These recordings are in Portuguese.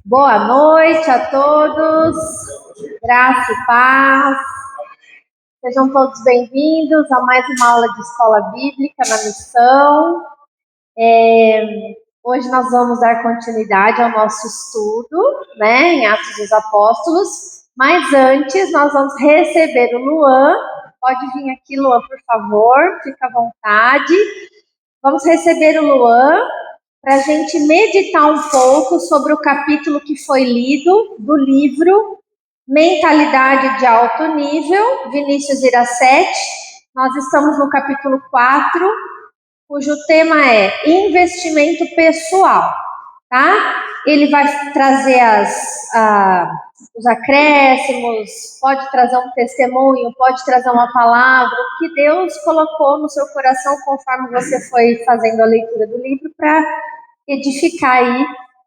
Boa noite a todos, graça e paz. Sejam todos bem-vindos a mais uma aula de Escola Bíblica na Missão. Hoje nós vamos dar continuidade ao nosso estudo, em Atos dos Apóstolos. Mas antes, nós vamos receber o Luan. Pode vir aqui, Luan, por favor, fica à vontade. Vamos receber o Luan para a gente meditar um pouco sobre o capítulo que foi lido do livro Mentalidade de Alto Nível, Vinícius Iracete. Nós estamos no capítulo 4, cujo tema é investimento pessoal, tá? Ele vai trazer os acréscimos, pode trazer um testemunho, pode trazer uma palavra, o que Deus colocou no seu coração conforme você foi fazendo a leitura do livro para edificar aí,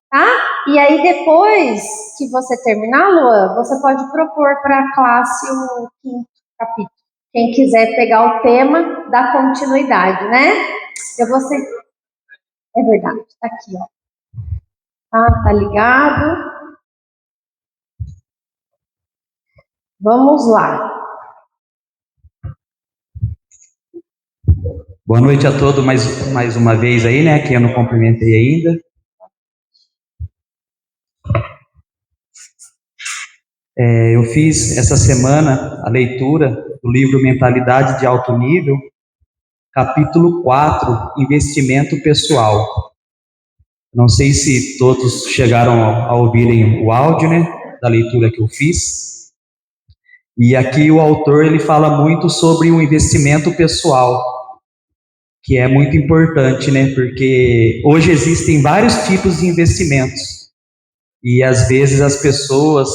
tá? E aí depois que você terminar, Luan, você pode propor para a classe o 5º capítulo. Quem quiser pegar o tema, dá continuidade, né? Eu vou ser... É verdade, tá aqui, ó. Tá ligado? Vamos lá. Boa noite a todos mais uma vez aí, né? Que eu não cumprimentei ainda. Eu fiz essa semana a leitura do livro Mentalidade de Alto Nível, capítulo 4, Investimento Pessoal. Não sei se todos chegaram a ouvirem o áudio, né? Da leitura que eu fiz. E aqui o autor, ele fala muito sobre o investimento pessoal, que é muito importante, né? Porque hoje existem vários tipos de investimentos e às vezes as pessoas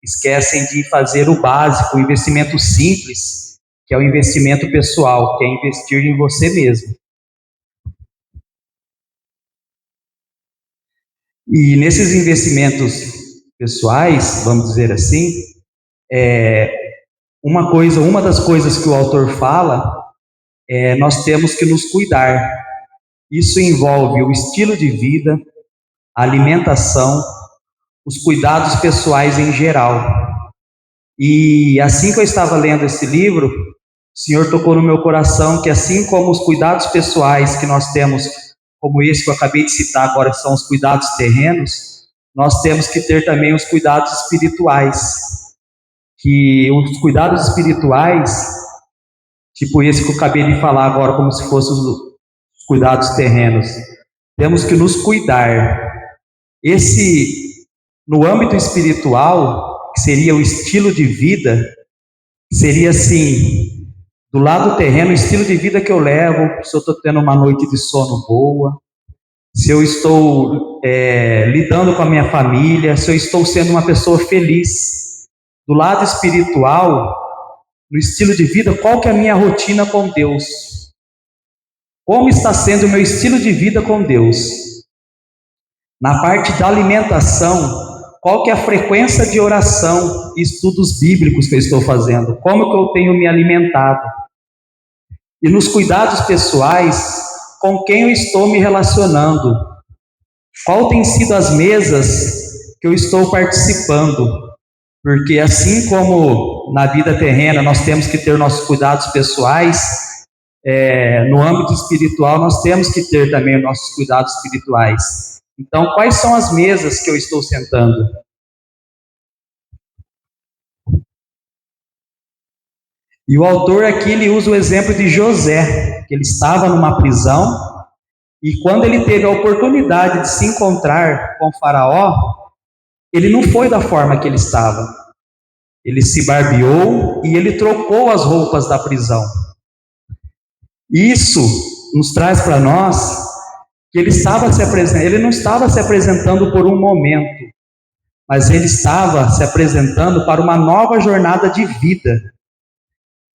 esquecem de fazer o básico, o investimento simples, que é o investimento pessoal, que é investir em você mesmo. E nesses investimentos pessoais, vamos dizer assim, uma das coisas que o autor fala nós temos que nos cuidar. Isso envolve o estilo de vida, a alimentação, os cuidados pessoais em geral. E assim que eu estava lendo esse livro, o Senhor tocou no meu coração que assim como os cuidados pessoais que nós temos, como esse que eu acabei de citar agora, são os cuidados terrenos, nós temos que ter também os cuidados espirituais. Que os cuidados espirituais, tipo esse que eu acabei de falar agora, como se fossem os cuidados terrenos, temos que nos cuidar. No âmbito espiritual, que seria o estilo de vida, seria assim, do lado terreno, o estilo de vida que eu levo, se eu estou tendo uma noite de sono boa, se eu estou lidando com a minha família, se eu estou sendo uma pessoa feliz. Do lado espiritual, no estilo de vida, qual que é a minha rotina com Deus? Como está sendo o meu estilo de vida com Deus? Na parte da alimentação, qual que é a frequência de oração e estudos bíblicos que eu estou fazendo? Como que eu tenho me alimentado? E nos cuidados pessoais, com quem eu estou me relacionando? Qual tem sido as mesas que eu estou participando? Porque assim como na vida terrena nós temos que ter nossos cuidados pessoais, no âmbito espiritual nós temos que ter também os nossos cuidados espirituais. Então, quais são as mesas que eu estou sentando? E o autor aqui, ele usa o exemplo de José, que ele estava numa prisão, e quando ele teve a oportunidade de se encontrar com o faraó, ele não foi da forma que ele estava. Ele se barbeou e ele trocou as roupas da prisão. Isso nos traz para nós que ele não estava se apresentando por um momento, mas ele estava se apresentando para uma nova jornada de vida.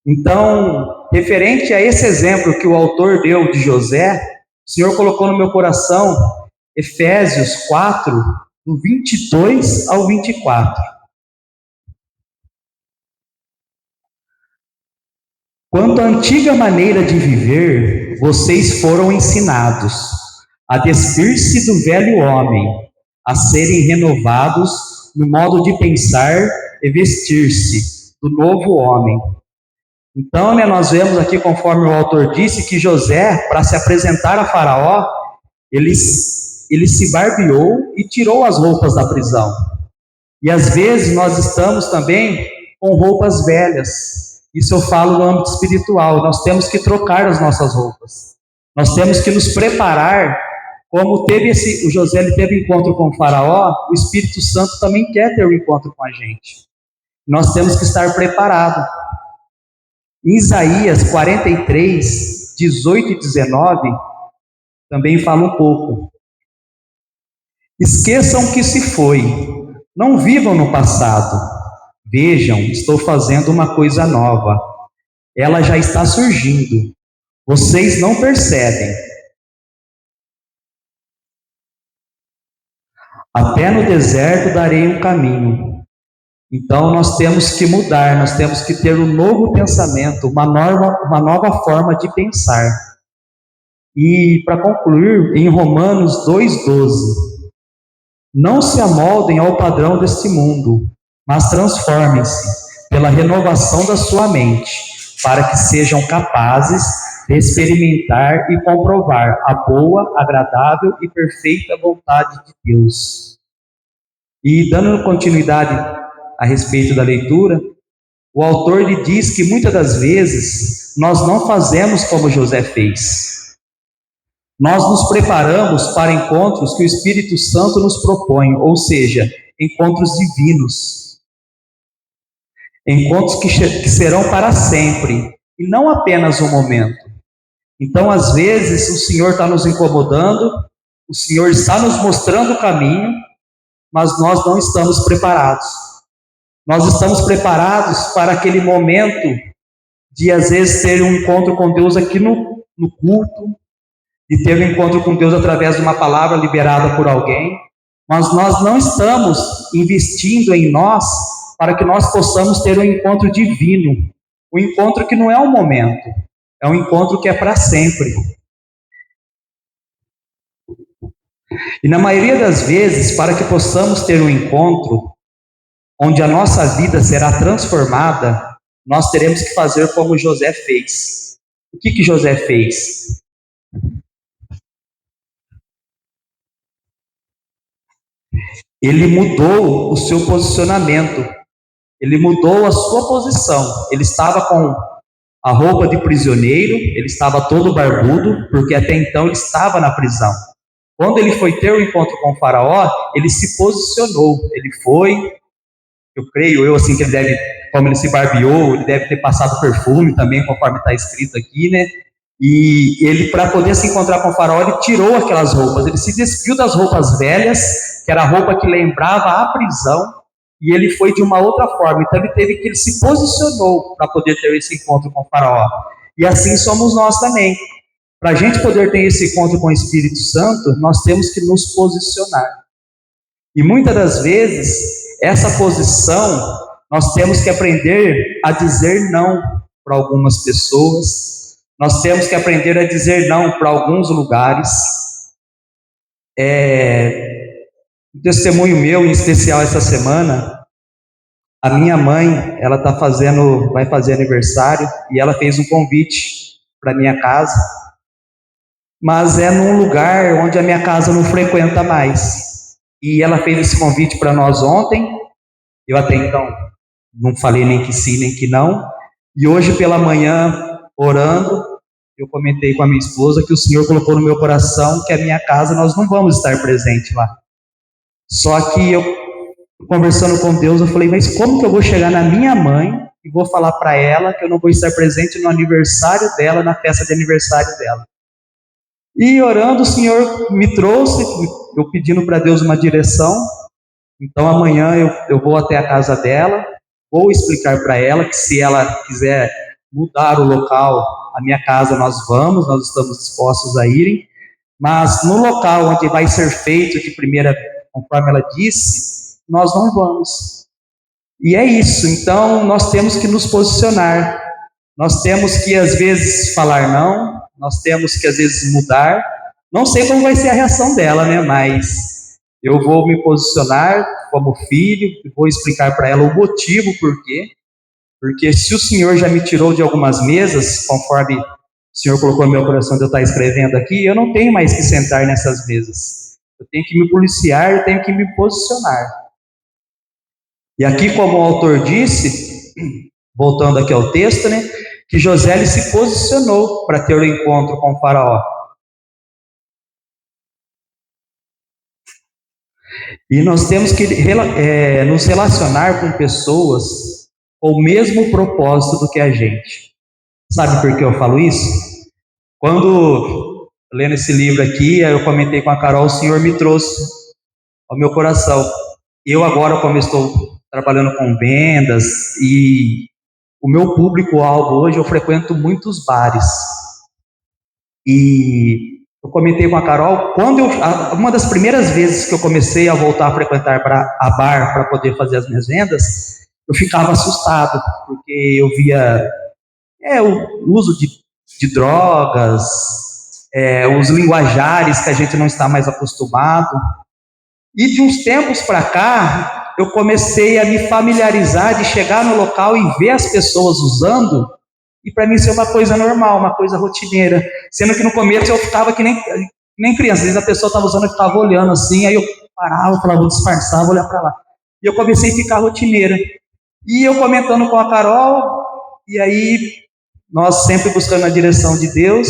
Então, referente a esse exemplo que o autor deu de José, o Senhor colocou no meu coração Efésios 4, do 22 ao 24. Quanto à antiga maneira de viver, vocês foram ensinados a despir-se do velho homem, a serem renovados no modo de pensar e vestir-se do novo homem. Então, nós vemos aqui, conforme o autor disse, que José, para se apresentar a Faraó, ele se barbeou e tirou as roupas da prisão. E às vezes nós estamos também com roupas velhas. Isso eu falo no âmbito espiritual. Nós temos que trocar as nossas roupas. Nós temos que nos preparar. Como o José ele teve encontro com o Faraó, o Espírito Santo também quer ter um encontro com a gente. Nós temos que estar preparados. Em Isaías 43, 18 e 19, também fala um pouco. Esqueçam o que se foi, não vivam no passado. Vejam, estou fazendo uma coisa nova. Ela já está surgindo. Vocês não percebem. Até no deserto darei um caminho. Então nós temos que mudar, nós temos que ter um novo pensamento, uma nova forma de pensar. E para concluir, em Romanos 2,12, não se amoldem ao padrão deste mundo, mas transformem-se pela renovação da sua mente, para que sejam capazes de experimentar e comprovar a boa, agradável e perfeita vontade de Deus. E dando continuidade a respeito da leitura, o autor lhe diz que muitas das vezes nós não fazemos como José fez. Nós nos preparamos para encontros que o Espírito Santo nos propõe, ou seja, encontros divinos. Encontros que serão para sempre, e não apenas um momento. Então, às vezes, o Senhor está nos incomodando, o Senhor está nos mostrando o caminho, mas nós não estamos preparados. Nós estamos preparados para aquele momento de, às vezes, ter um encontro com Deus aqui no culto, de ter um encontro com Deus através de uma palavra liberada por alguém, mas nós não estamos investindo em nós para que nós possamos ter um encontro divino, um encontro que não é um momento, é um encontro que é para sempre. E na maioria das vezes, para que possamos ter um encontro onde a nossa vida será transformada, nós teremos que fazer como José fez. O que José fez? Ele mudou o seu posicionamento, ele mudou a sua posição. Ele estava com a roupa de prisioneiro, ele estava todo barbudo, porque até então ele estava na prisão. Quando ele foi ter o encontro com o Faraó, ele se posicionou, ele foi, eu creio assim que ele deve, como ele se barbeou, ele deve ter passado perfume também, conforme está escrito aqui, né? E ele, para poder se encontrar com o Faraó, ele tirou aquelas roupas, ele se despiu das roupas velhas, que era a roupa que lembrava a prisão, e ele foi de uma outra forma. Então ele se posicionou para poder ter esse encontro com o Faraó. E assim somos nós também. Para a gente poder ter esse encontro com o Espírito Santo, nós temos que nos posicionar. E muitas das vezes, essa posição, nós temos que aprender a dizer não para algumas pessoas, nós temos que aprender a dizer não para alguns lugares. Um testemunho meu, em especial essa semana, a minha mãe, ela vai fazer aniversário, e ela fez um convite para minha casa, mas é num lugar onde a minha casa não frequenta mais. E ela fez esse convite para nós ontem, eu até então não falei nem que sim, nem que não, e hoje pela manhã, orando, eu comentei com a minha esposa que o Senhor colocou no meu coração que a minha casa nós não vamos estar presente lá. Só que eu, conversando com Deus, eu falei, mas como que eu vou chegar na minha mãe e vou falar para ela que eu não vou estar presente no aniversário dela, na festa de aniversário dela? E orando, o Senhor me trouxe, eu pedindo para Deus uma direção. Então amanhã eu vou até a casa dela, vou explicar para ela que se ela quiser mudar o local, a minha casa nós estamos dispostos a irem, mas no local onde vai ser feito de primeira, conforme ela disse, nós não vamos. E é isso, então nós temos que nos posicionar, nós temos que às vezes falar não, nós temos que às vezes mudar. Não sei como vai ser a reação dela, né? Mas Eu vou me posicionar como filho e vou explicar para ela o motivo por quê. Porque se o Senhor já me tirou de algumas mesas, conforme o Senhor colocou no meu coração de eu estar escrevendo aqui, eu não tenho mais que sentar nessas mesas. Eu tenho que me policiar, eu tenho que me posicionar. E aqui, como o autor disse, voltando aqui ao texto, né, que José ele se posicionou para ter o encontro com o faraó. E nós temos que nos relacionar com pessoas com o mesmo propósito do que a gente. Sabe por que eu falo isso? Quando lendo esse livro aqui, eu comentei com a Carol, o Senhor me trouxe ao meu coração. Eu agora, como estou trabalhando com vendas e o meu público-alvo hoje, eu frequento muitos bares. E eu comentei com a Carol, uma das primeiras vezes que eu comecei a voltar a frequentar a bar para poder fazer as minhas vendas, eu ficava assustado, porque eu via o uso de drogas, os linguajares que a gente não está mais acostumado. E de uns tempos para cá, eu comecei a me familiarizar de chegar no local e ver as pessoas usando, e para mim isso é uma coisa normal, uma coisa rotineira. Sendo que no começo eu ficava que nem criança, às vezes a pessoa estava usando e ficava olhando assim, aí eu parava, falava, vou disfarçar, vou olhar para lá. E eu comecei a ficar rotineira. E eu comentando com a Carol, e aí nós sempre buscando a direção de Deus,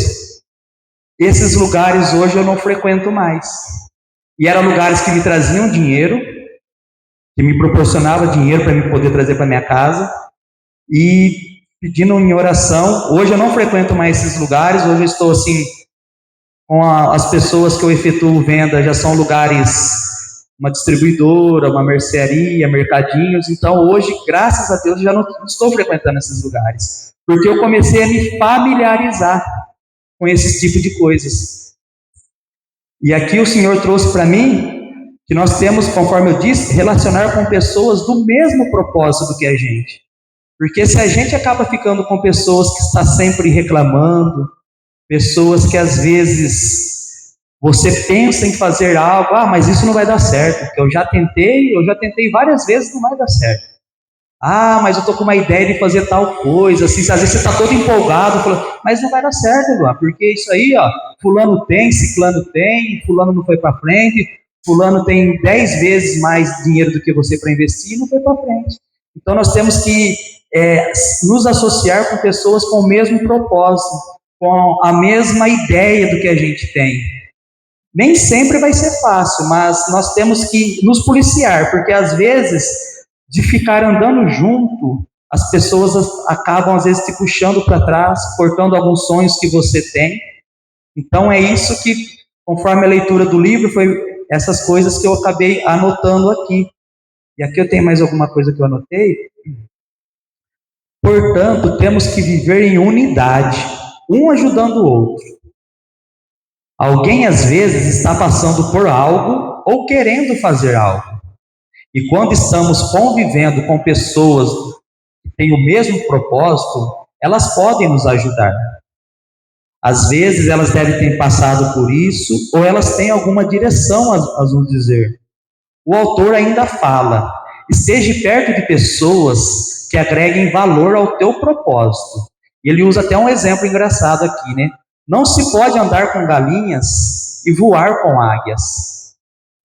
esses lugares hoje eu não frequento mais. E eram lugares que me traziam dinheiro, que me proporcionava dinheiro para me poder trazer para minha casa, e pedindo em oração. Hoje eu não frequento mais esses lugares, hoje eu estou assim, com as pessoas que eu efetuo venda, já são lugares, uma distribuidora, uma mercearia, mercadinhos. Então hoje, graças a Deus, já não estou frequentando esses lugares, porque eu comecei a me familiarizar com esse tipo de coisas. E aqui o Senhor trouxe para mim que nós temos, conforme eu disse, relacionar com pessoas do mesmo propósito que a gente. Porque se a gente acaba ficando com pessoas que estão sempre reclamando, pessoas que às vezes você pensa em fazer algo, mas isso não vai dar certo, porque eu já tentei várias vezes, não vai dar certo. Mas eu estou com uma ideia de fazer tal coisa, assim, às vezes você está todo empolgado, falando, mas não vai dar certo, Luan, porque isso aí, fulano tem, ciclano tem, fulano não foi para frente, fulano tem 10 vezes mais dinheiro do que você para investir e não foi para frente. Então nós temos que nos associar com pessoas com o mesmo propósito, com a mesma ideia do que a gente tem. Nem sempre vai ser fácil, mas nós temos que nos policiar, porque às vezes, de ficar andando junto, as pessoas acabam às vezes te puxando para trás, cortando alguns sonhos que você tem. Então é isso que, conforme a leitura do livro, foi essas coisas que eu acabei anotando aqui. E aqui eu tenho mais alguma coisa que eu anotei. Portanto, temos que viver em unidade, um ajudando o outro. Alguém às vezes está passando por algo ou querendo fazer algo. E quando estamos convivendo com pessoas que têm o mesmo propósito, elas podem nos ajudar. Às vezes elas devem ter passado por isso, ou elas têm alguma direção a nos dizer. O autor ainda fala, esteja perto de pessoas que agreguem valor ao teu propósito. E ele usa até um exemplo engraçado aqui, né? Não se pode andar com galinhas e voar com águias.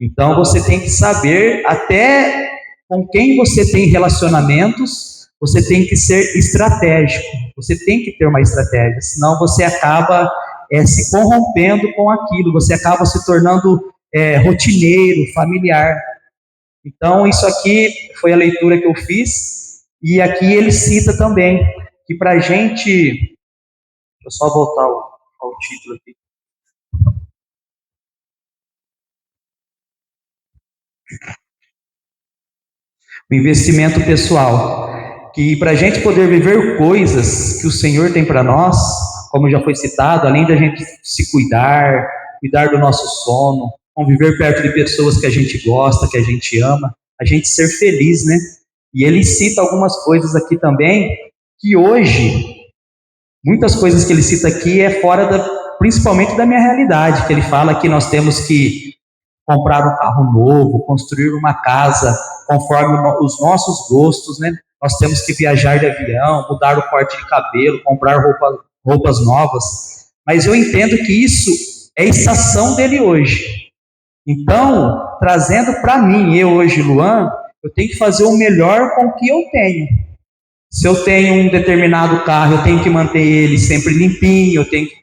Então você tem que saber até com quem você tem relacionamentos, você tem que ser estratégico, você tem que ter uma estratégia, senão você acaba se corrompendo com aquilo, você acaba se tornando rotineiro, familiar. Então isso aqui foi a leitura que eu fiz, e aqui ele cita também que para a gente, deixa eu só voltar ao título aqui. O investimento pessoal, que para a gente poder viver coisas que o Senhor tem para nós, como já foi citado, além da gente se cuidar do nosso sono, conviver perto de pessoas que a gente gosta, que a gente ama, a gente ser feliz, né? E ele cita algumas coisas aqui também, que hoje, muitas coisas que ele cita aqui é fora principalmente da minha realidade, que ele fala que nós temos que comprar um carro novo, construir uma casa conforme os nossos gostos, né? Nós temos que viajar de avião, mudar o corte de cabelo, comprar roupas novas. Mas eu entendo que isso é estação dele hoje. Então, trazendo para mim, eu hoje, Luan, eu tenho que fazer o melhor com o que eu tenho. Se eu tenho um determinado carro, eu tenho que manter ele sempre limpinho, eu tenho que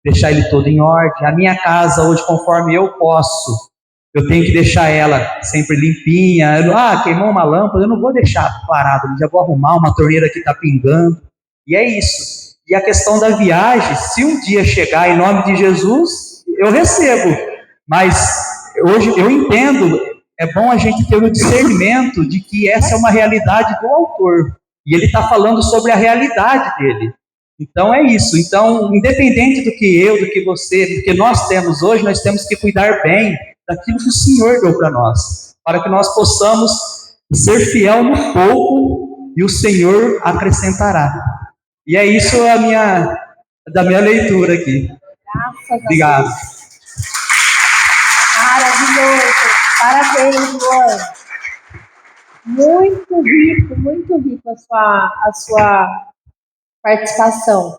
deixar ele todo em ordem. A minha casa hoje, conforme eu posso, eu tenho que deixar ela sempre limpinha. Queimou uma lâmpada, eu não vou deixar parado, já vou arrumar uma torneira que está pingando. E é isso. E a questão da viagem, se um dia chegar em nome de Jesus, eu recebo. Mas hoje eu entendo, é bom a gente ter o discernimento de que essa é uma realidade do autor. E ele está falando sobre a realidade dele. Então é isso. Então, independente do que eu, do que você, do que nós temos hoje, nós temos que cuidar bem daquilo que o Senhor deu para nós, para que nós possamos ser fiel no pouco e o Senhor acrescentará. E é isso da minha leitura aqui. Graças Obrigado. a Deus. Maravilhoso. Parabéns, Luan. Muito rico a sua participação.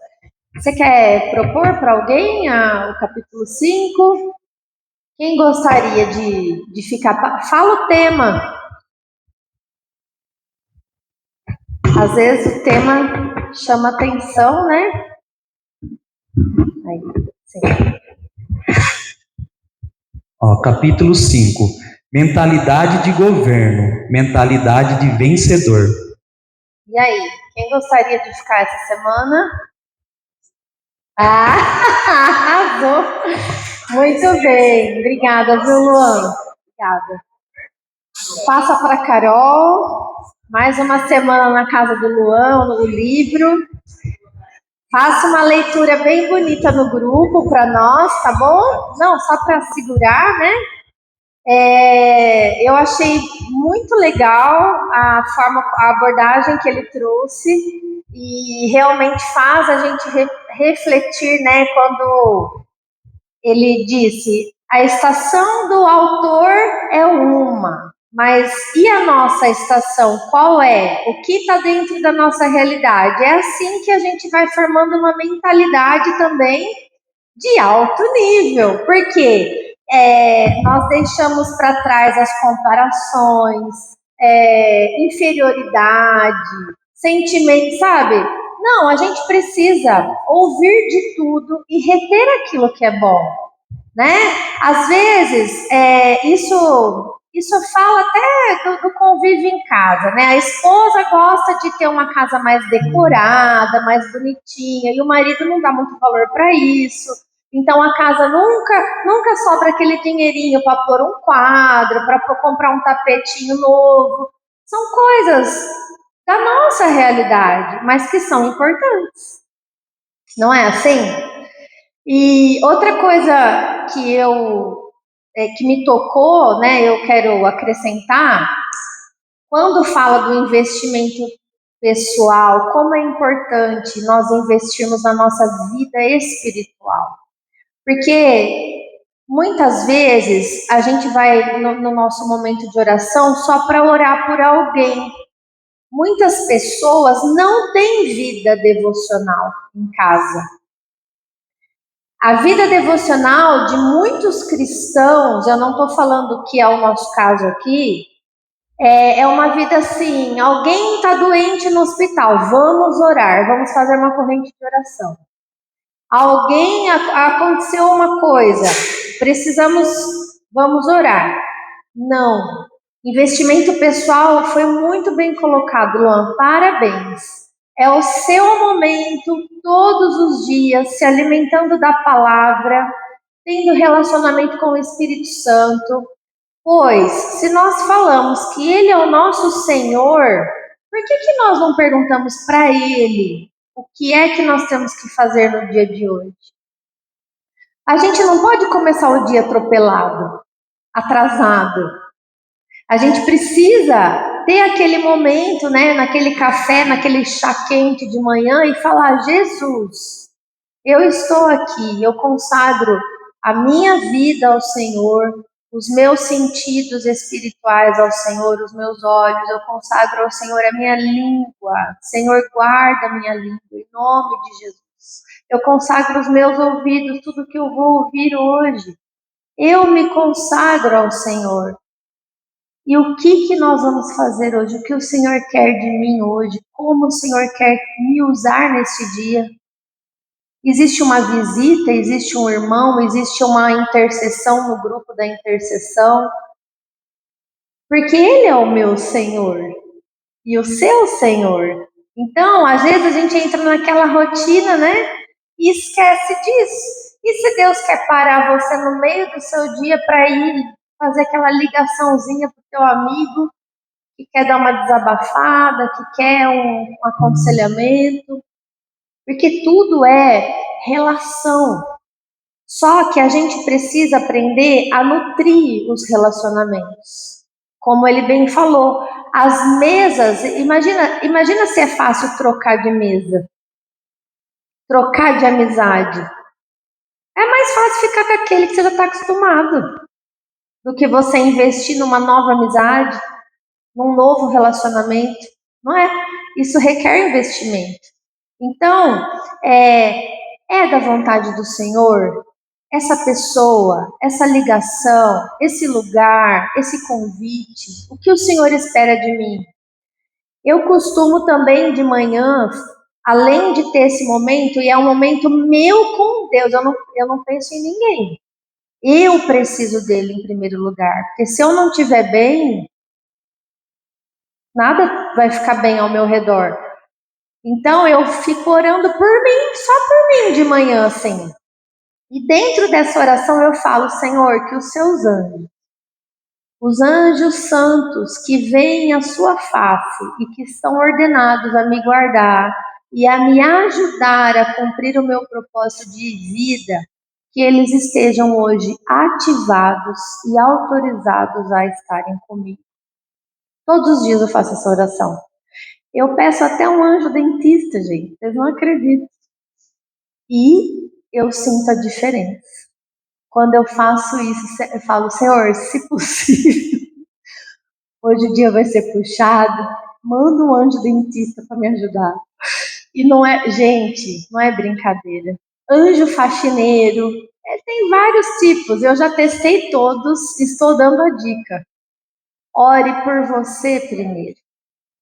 Você quer propor para alguém o capítulo 5? Quem gostaria de ficar? Fala o tema. Às vezes o tema chama atenção, né? Aí, sim. Capítulo 5. Mentalidade de governo, mentalidade de vencedor. E aí, quem gostaria de ficar essa semana? Arrasou! Muito bem, obrigada, viu, Luan? Obrigada. Passa para a Carol, mais uma semana na casa do Luan, no livro. Faça uma leitura bem bonita no grupo para nós, tá bom? Não, só para segurar, né? Eu achei muito legal a abordagem que ele trouxe e realmente faz a gente refletir, né? Quando ele disse, a estação do autor é uma, mas e a nossa estação, qual é? O que está dentro da nossa realidade? É assim que a gente vai formando uma mentalidade também de alto nível, porque nós deixamos para trás as comparações, inferioridade, sentimentos, sabe? Não, a gente precisa ouvir de tudo e reter aquilo que é bom, né? Às vezes, isso fala até do convívio em casa, né? A esposa gosta de ter uma casa mais decorada, mais bonitinha, e o marido não dá muito valor para isso. Então a casa nunca sobra aquele dinheirinho para pôr um quadro, para comprar um tapetinho novo. São coisas da nossa realidade, mas que são importantes. Não é assim? E outra coisa que me tocou, né, eu quero acrescentar, quando fala do investimento pessoal, como é importante nós investirmos na nossa vida espiritual. Porque muitas vezes a gente vai no nosso momento de oração só para orar por alguém. Muitas pessoas não têm vida devocional em casa. A vida devocional de muitos cristãos, eu não estou falando que é o nosso caso aqui, é uma vida assim, alguém está doente no hospital, vamos orar, vamos fazer uma corrente de oração. Aconteceu uma coisa, vamos orar. Não. Investimento pessoal foi muito bem colocado, Luan, parabéns. É o seu momento, todos os dias, se alimentando da palavra, tendo relacionamento com o Espírito Santo. Pois, se nós falamos que Ele é o nosso Senhor, por que nós não perguntamos para Ele o que é que nós temos que fazer no dia de hoje? A gente não pode começar o dia atropelado, atrasado. A gente precisa ter aquele momento, né, naquele café, naquele chá quente de manhã e falar, Jesus, eu estou aqui, eu consagro a minha vida ao Senhor, os meus sentidos espirituais ao Senhor, os meus olhos, eu consagro ao Senhor a minha língua. Senhor, guarda a minha língua, em nome de Jesus. Eu consagro os meus ouvidos, tudo que eu vou ouvir hoje. Eu me consagro ao Senhor. E o que nós vamos fazer hoje? O que o Senhor quer de mim hoje? Como o Senhor quer me usar neste dia? Existe uma visita, existe um irmão, existe uma intercessão no grupo da intercessão, porque Ele é o meu Senhor e o seu Senhor. Então, às vezes a gente entra naquela rotina, né? E esquece disso. E se Deus quer parar você no meio do seu dia para ir fazer aquela ligaçãozinha para o teu amigo, que quer dar uma desabafada, que quer um aconselhamento, porque tudo é relação. Só que a gente precisa aprender a nutrir os relacionamentos. Como ele bem falou, as mesas, imagina se é fácil trocar de mesa, trocar de amizade. É mais fácil ficar com aquele que você já está acostumado, do que você investir numa nova amizade, num novo relacionamento, não é? Isso requer investimento. Então, é da vontade do Senhor essa pessoa, essa ligação, esse lugar, esse convite, o que o Senhor espera de mim? Eu costumo também de manhã, além de ter esse momento, e é um momento meu com Deus, eu não penso em ninguém. Eu preciso dele em primeiro lugar, porque se eu não estiver bem, nada vai ficar bem ao meu redor. Então eu fico orando por mim, só por mim de manhã, assim. E dentro dessa oração eu falo, Senhor, que os seus anjos, os anjos santos que veem a sua face e que estão ordenados a me guardar e a me ajudar a cumprir o meu propósito de vida, que eles estejam hoje ativados e autorizados a estarem comigo. Todos os dias eu faço essa oração. Eu peço até um anjo dentista, gente, vocês não acreditam. E eu sinto a diferença. Quando eu faço isso, eu falo, Senhor, se possível, hoje o dia vai ser puxado, manda um anjo dentista para me ajudar. E não é, gente, não é brincadeira. Anjo faxineiro, tem vários tipos, eu já testei todos, estou dando a dica. Ore por você primeiro.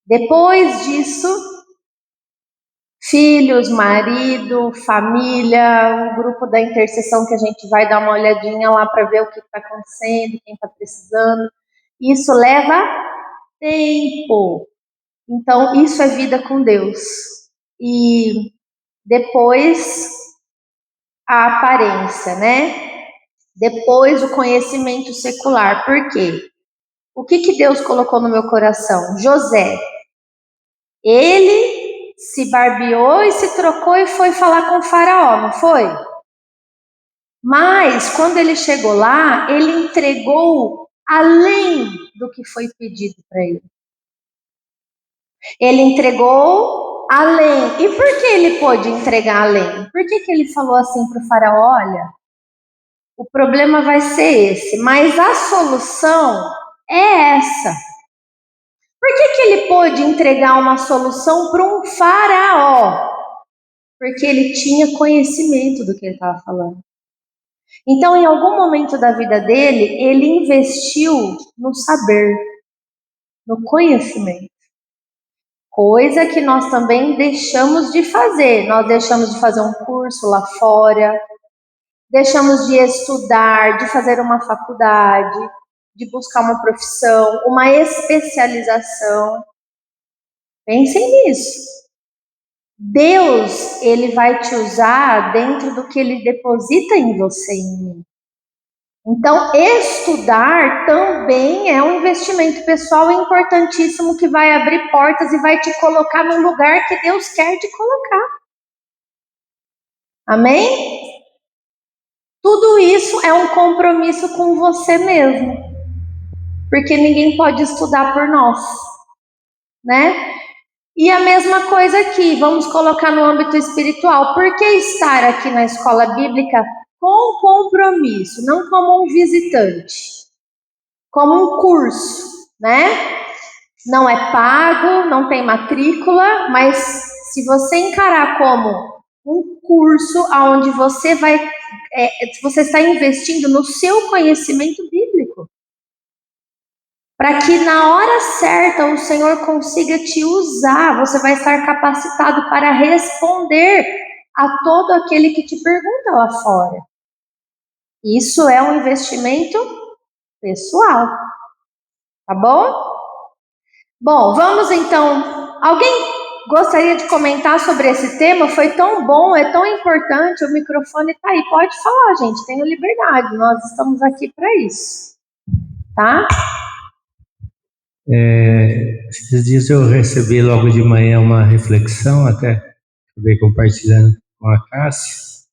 Depois disso, filhos, marido, família, um grupo da intercessão que a gente vai dar uma olhadinha lá para ver o que está acontecendo, quem está precisando. Isso leva tempo. Então, isso é vida com Deus. E depois, a aparência, né? Depois, o conhecimento secular. Por quê? O que Deus colocou no meu coração? José. Ele se barbeou e se trocou e foi falar com o faraó, não foi? Mas, quando ele chegou lá, ele entregou além do que foi pedido para ele. Ele entregou além. E por que ele pôde entregar além? Por que ele falou assim para o faraó, olha, o problema vai ser esse, mas a solução é essa. Por que ele pôde entregar uma solução para um faraó? Porque ele tinha conhecimento do que ele estava falando. Então, em algum momento da vida dele, ele investiu no saber, no conhecimento. Coisa que nós também deixamos de fazer. Nós deixamos de fazer um curso lá fora, deixamos de estudar, de fazer uma faculdade, de buscar uma profissão, uma especialização. Pensem nisso. Deus, ele vai te usar dentro do que ele deposita em você e em mim. Então, estudar também é um investimento pessoal importantíssimo que vai abrir portas e vai te colocar no lugar que Deus quer te colocar. Amém? Tudo isso é um compromisso com você mesmo. Porque ninguém pode estudar por nós, né? E a mesma coisa aqui, vamos colocar no âmbito espiritual. Por que estar aqui na escola bíblica com compromisso, não como um visitante? como um curso, né? Não é pago, não tem matrícula, mas se você encarar como um curso onde você você está investindo no seu conhecimento bíblico, para que na hora certa o Senhor consiga te usar, você vai estar capacitado para responder a todo aquele que te pergunta lá fora. Isso é um investimento pessoal, tá bom? Bom, vamos então. Alguém gostaria de comentar sobre esse tema? Foi tão bom, é tão importante. O microfone está aí. Pode falar, gente. Tenha liberdade. Nós estamos aqui para isso, tá? Esses dias eu recebi logo de manhã uma reflexão, até acabei compartilhando com a Cássia,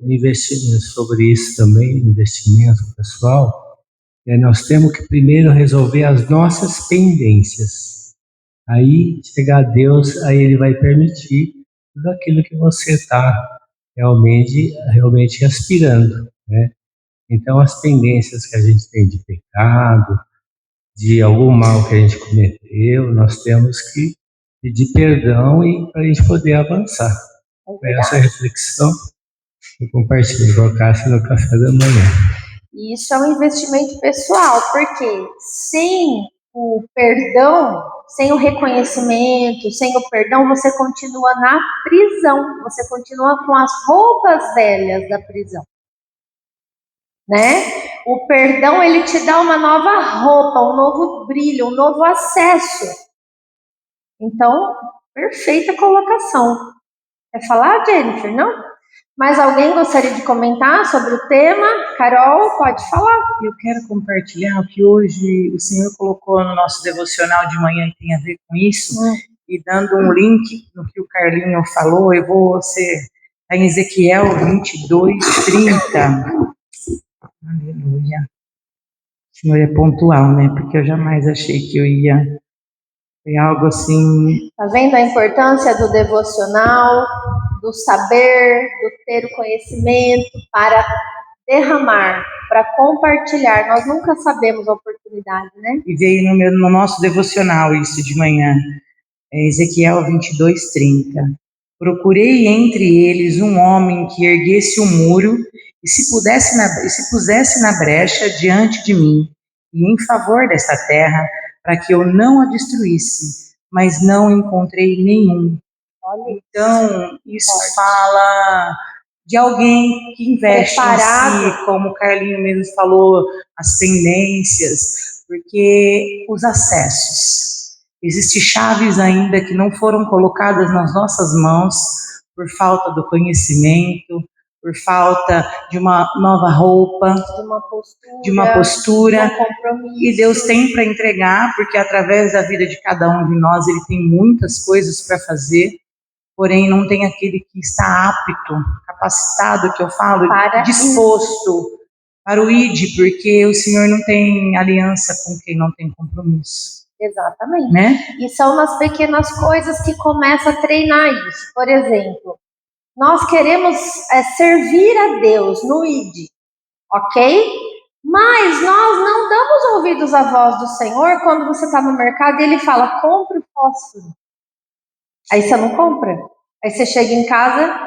investimento sobre isso também, investimento pessoal. Nós temos que primeiro resolver as nossas pendências. Aí chegar a Deus, aí Ele vai permitir tudo aquilo que você está realmente aspirando, né? Então as pendências que a gente tem de pecado, de algum mal que a gente cometeu, nós temos que pedir perdão e para a gente poder avançar. Foi essa reflexão que eu compartilhei com a Cássia no café da manhã. Isso é um investimento pessoal, porque sem o perdão, sem o reconhecimento, sem o perdão, você continua na prisão, você continua com as roupas velhas da prisão, né? O perdão, ele te dá uma nova roupa, um novo brilho, um novo acesso. Então, perfeita colocação. Quer falar, Jennifer? Não? Mais alguém gostaria de comentar sobre o tema? Carol, pode falar. Eu quero compartilhar o que hoje o Senhor colocou no nosso devocional de manhã que tem a ver com isso, e dando um link no que o Carlinho falou, eu vou ser em Ezequiel 22:30. Aleluia. O Senhor é pontual, né? Porque eu jamais achei que eu ia... Foi algo assim... Tá vendo a importância do devocional, do saber, do ter o conhecimento para derramar, para compartilhar. Nós nunca sabemos a oportunidade, né? E veio no nosso devocional isso de manhã. Ezequiel 22:30. Procurei entre eles um homem que erguesse um muro e se pusesse na brecha diante de mim e em favor desta terra, para que eu não a destruísse, mas não encontrei nenhum. Então, isso fala de alguém que investe em si, como o Carlinho mesmo falou, as pendências, porque os acessos. Existem chaves ainda que não foram colocadas nas nossas mãos por falta do conhecimento, por falta de uma nova roupa, de uma postura, de um compromisso. E Deus tem para entregar, porque através da vida de cada um de nós Ele tem muitas coisas para fazer, porém não tem aquele que está apto, capacitado, que eu falo, disposto para o ID, porque o Senhor não tem aliança com quem não tem compromisso. Exatamente. Né? E são nas pequenas coisas que começa a treinar isso. Por exemplo, nós queremos servir a Deus no ID, ok? Mas nós não damos ouvidos à voz do Senhor quando você está no mercado e Ele fala, compre o fósforo. Aí você não compra. Aí você chega em casa,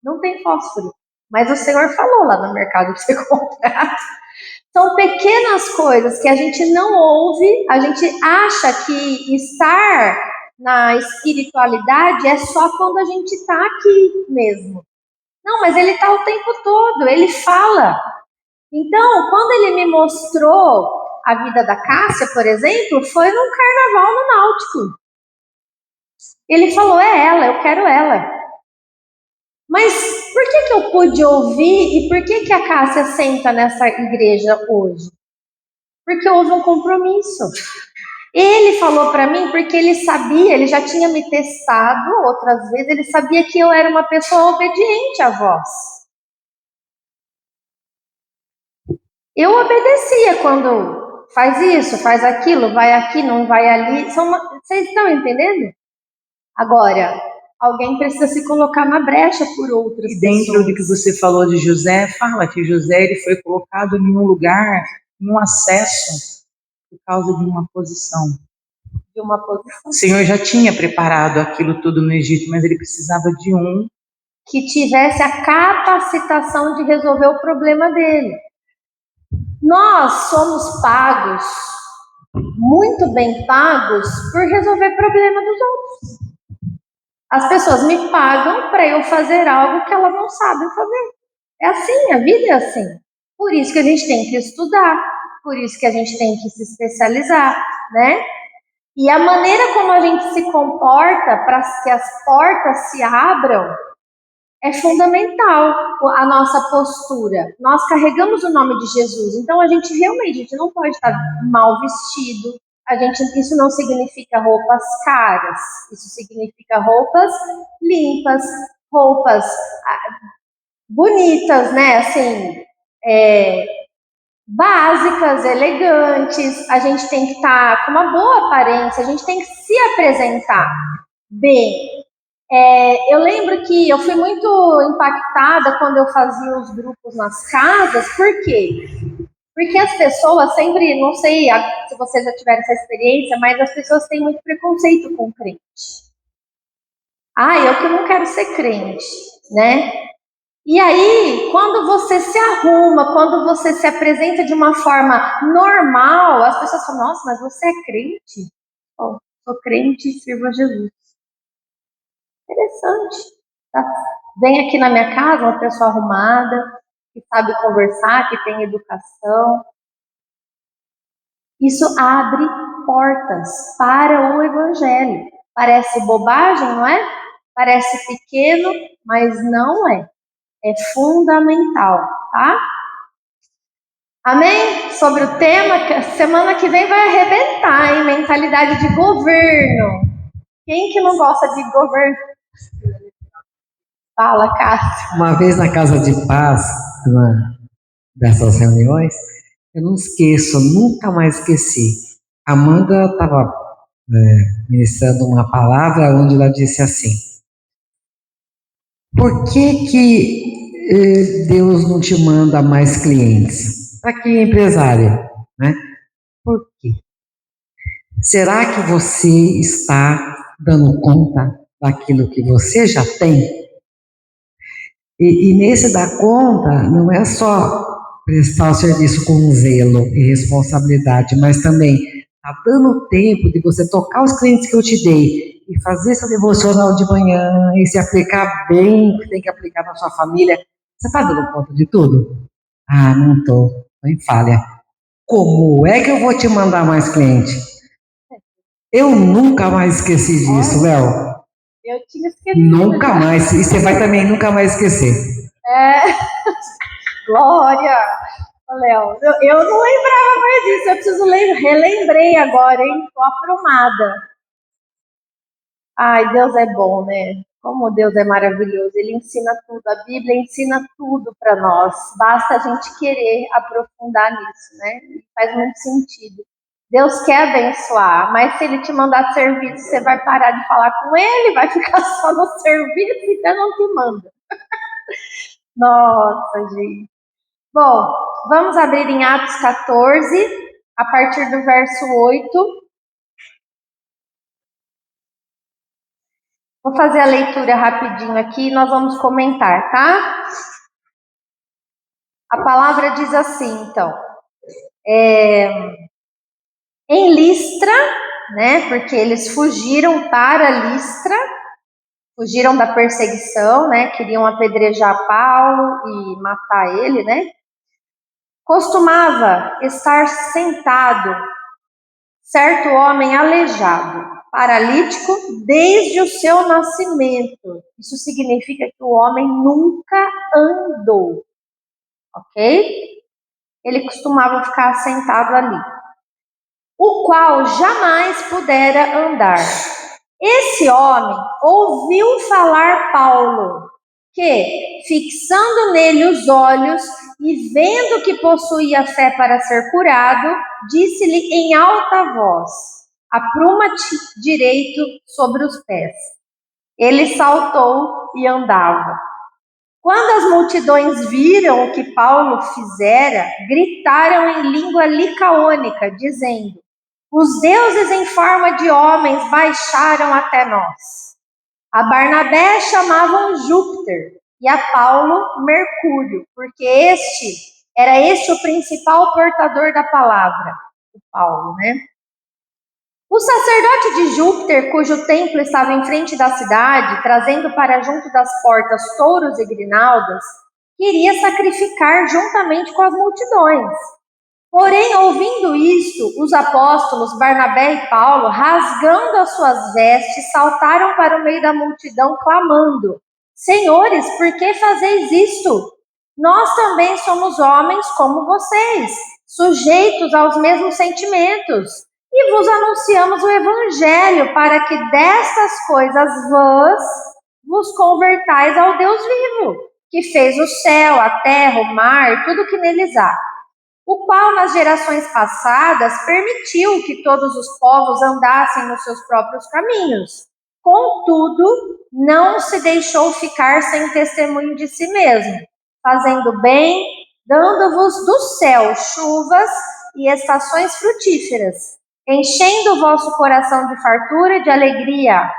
não tem fósforo. Mas o Senhor falou lá no mercado que você comprar. São pequenas coisas que a gente não ouve, a gente acha que estar na espiritualidade é só quando a gente está aqui mesmo. Não, mas Ele está o tempo todo, Ele fala. Então, quando Ele me mostrou a vida da Cássia, por exemplo, foi num carnaval no Náutico. Ele falou, é ela, eu quero ela. Mas por que eu pude ouvir e por que a Cássia senta nessa igreja hoje? Porque houve um compromisso. Ele falou para mim porque ele sabia, ele já tinha me testado outras vezes, ele sabia que eu era uma pessoa obediente à voz. Eu obedecia quando faz isso, faz aquilo, vai aqui, não vai ali. Vocês estão entendendo? Agora, alguém precisa se colocar na brecha por outras pessoas. E dentro do que você falou de José, fala que José ele foi colocado em um lugar um acesso por causa de uma posição. De uma posição. O Senhor já tinha preparado aquilo tudo no Egito, mas ele precisava de um Que tivesse a capacitação de resolver o problema dele. Nós somos pagos, muito bem pagos, por resolver problema dos outros. As pessoas me pagam para eu fazer algo que elas não sabem fazer. É assim, a vida é assim. Por isso que a gente tem que estudar, por isso que a gente tem que se especializar, né? E a maneira como a gente se comporta para que as portas se abram é fundamental, a nossa postura. Nós carregamos o nome de Jesus, então a gente realmente não pode estar mal vestido. Isso não significa roupas caras, isso significa roupas limpas, roupas bonitas, né? Assim, básicas, elegantes. A gente tem que estar com uma boa aparência, a gente tem que se apresentar bem. Eu lembro que eu fui muito impactada quando eu fazia os grupos nas casas. Por quê? Porque as pessoas sempre, não sei se vocês já tiveram essa experiência, mas as pessoas têm muito preconceito com crente. Eu que não quero ser crente, né? E aí, quando você se arruma, quando você se apresenta de uma forma normal, as pessoas falam, nossa, mas você é crente? Sou crente e sirvo a Jesus. Interessante. Tá? Vem aqui na minha casa uma pessoa arrumada, que sabe conversar, que tem educação. Isso abre portas para o evangelho. Parece bobagem, não é? Parece pequeno, mas não é. É fundamental, tá? Amém? Sobre o tema, semana que vem vai arrebentar, hein? Mentalidade de governo. Quem que não gosta de governo? Fala, Cássio. Uma vez na Casa de Paz, dessas reuniões, eu não esqueço, nunca mais esqueci. A Amanda estava ministrando uma palavra onde ela disse assim: por que Deus não te manda mais clientes? Para que empresária? Né? Por quê? Será que você está dando conta daquilo que você já tem? E nesse dar conta, não é só prestar o serviço com zelo e responsabilidade, mas também está dando tempo de você tocar os clientes que eu te dei e fazer seu devocional de manhã e se aplicar bem, que tem que aplicar na sua família. Você está dando conta de tudo? Não estou. Estou em falha. Como é que eu vou te mandar mais cliente? Eu nunca mais esqueci disso, Léo. Eu tinha esquecido. Nunca mais. E você vai também nunca mais esquecer. Glória! Léo, eu não lembrava mais disso. Eu preciso relembrei agora, hein? Tô aprumada. Deus é bom, né? Como Deus é maravilhoso. Ele ensina tudo. A Bíblia ensina tudo para nós. Basta a gente querer aprofundar nisso, né? Faz muito sentido. Deus quer abençoar, mas se Ele te mandar serviço, você vai parar de falar com Ele, vai ficar só no serviço, então não te manda. Nossa, gente. Bom, vamos abrir em Atos 14, a partir do verso 8. Vou fazer a leitura rapidinho aqui e nós vamos comentar, tá? A palavra diz assim, então. Em Listra, né? Porque eles fugiram para Listra, fugiram da perseguição, né? Queriam apedrejar Paulo e matar ele, né? Costumava estar sentado certo homem aleijado, paralítico desde o seu nascimento. Isso significa que o homem nunca andou, ok? Ele costumava ficar sentado ali, o qual jamais pudera andar. Esse homem ouviu falar Paulo, que, fixando nele os olhos e vendo que possuía fé para ser curado, disse-lhe em alta voz: apruma-te direito sobre os pés. Ele saltou e andava. Quando as multidões viram o que Paulo fizera, gritaram em língua licaônica, dizendo: os deuses em forma de homens baixaram até nós. A Barnabé chamavam Júpiter e a Paulo Mercúrio, porque era este o principal portador da palavra, o Paulo, né? O sacerdote de Júpiter, cujo templo estava em frente da cidade, trazendo para junto das portas touros e grinaldas, queria sacrificar juntamente com as multidões. Porém, ouvindo isto, os apóstolos Barnabé e Paulo, rasgando as suas vestes, saltaram para o meio da multidão, clamando: Senhores, por que fazeis isto? Nós também somos homens como vocês, sujeitos aos mesmos sentimentos. E vos anunciamos o Evangelho para que destas coisas vãs vos convertais ao Deus vivo, que fez o céu, a terra, o mar, tudo que neles há, o qual nas gerações passadas permitiu que todos os povos andassem nos seus próprios caminhos. Contudo, não se deixou ficar sem testemunho de si mesmo, fazendo bem, dando-vos do céu chuvas e estações frutíferas, enchendo o vosso coração de fartura e de alegria.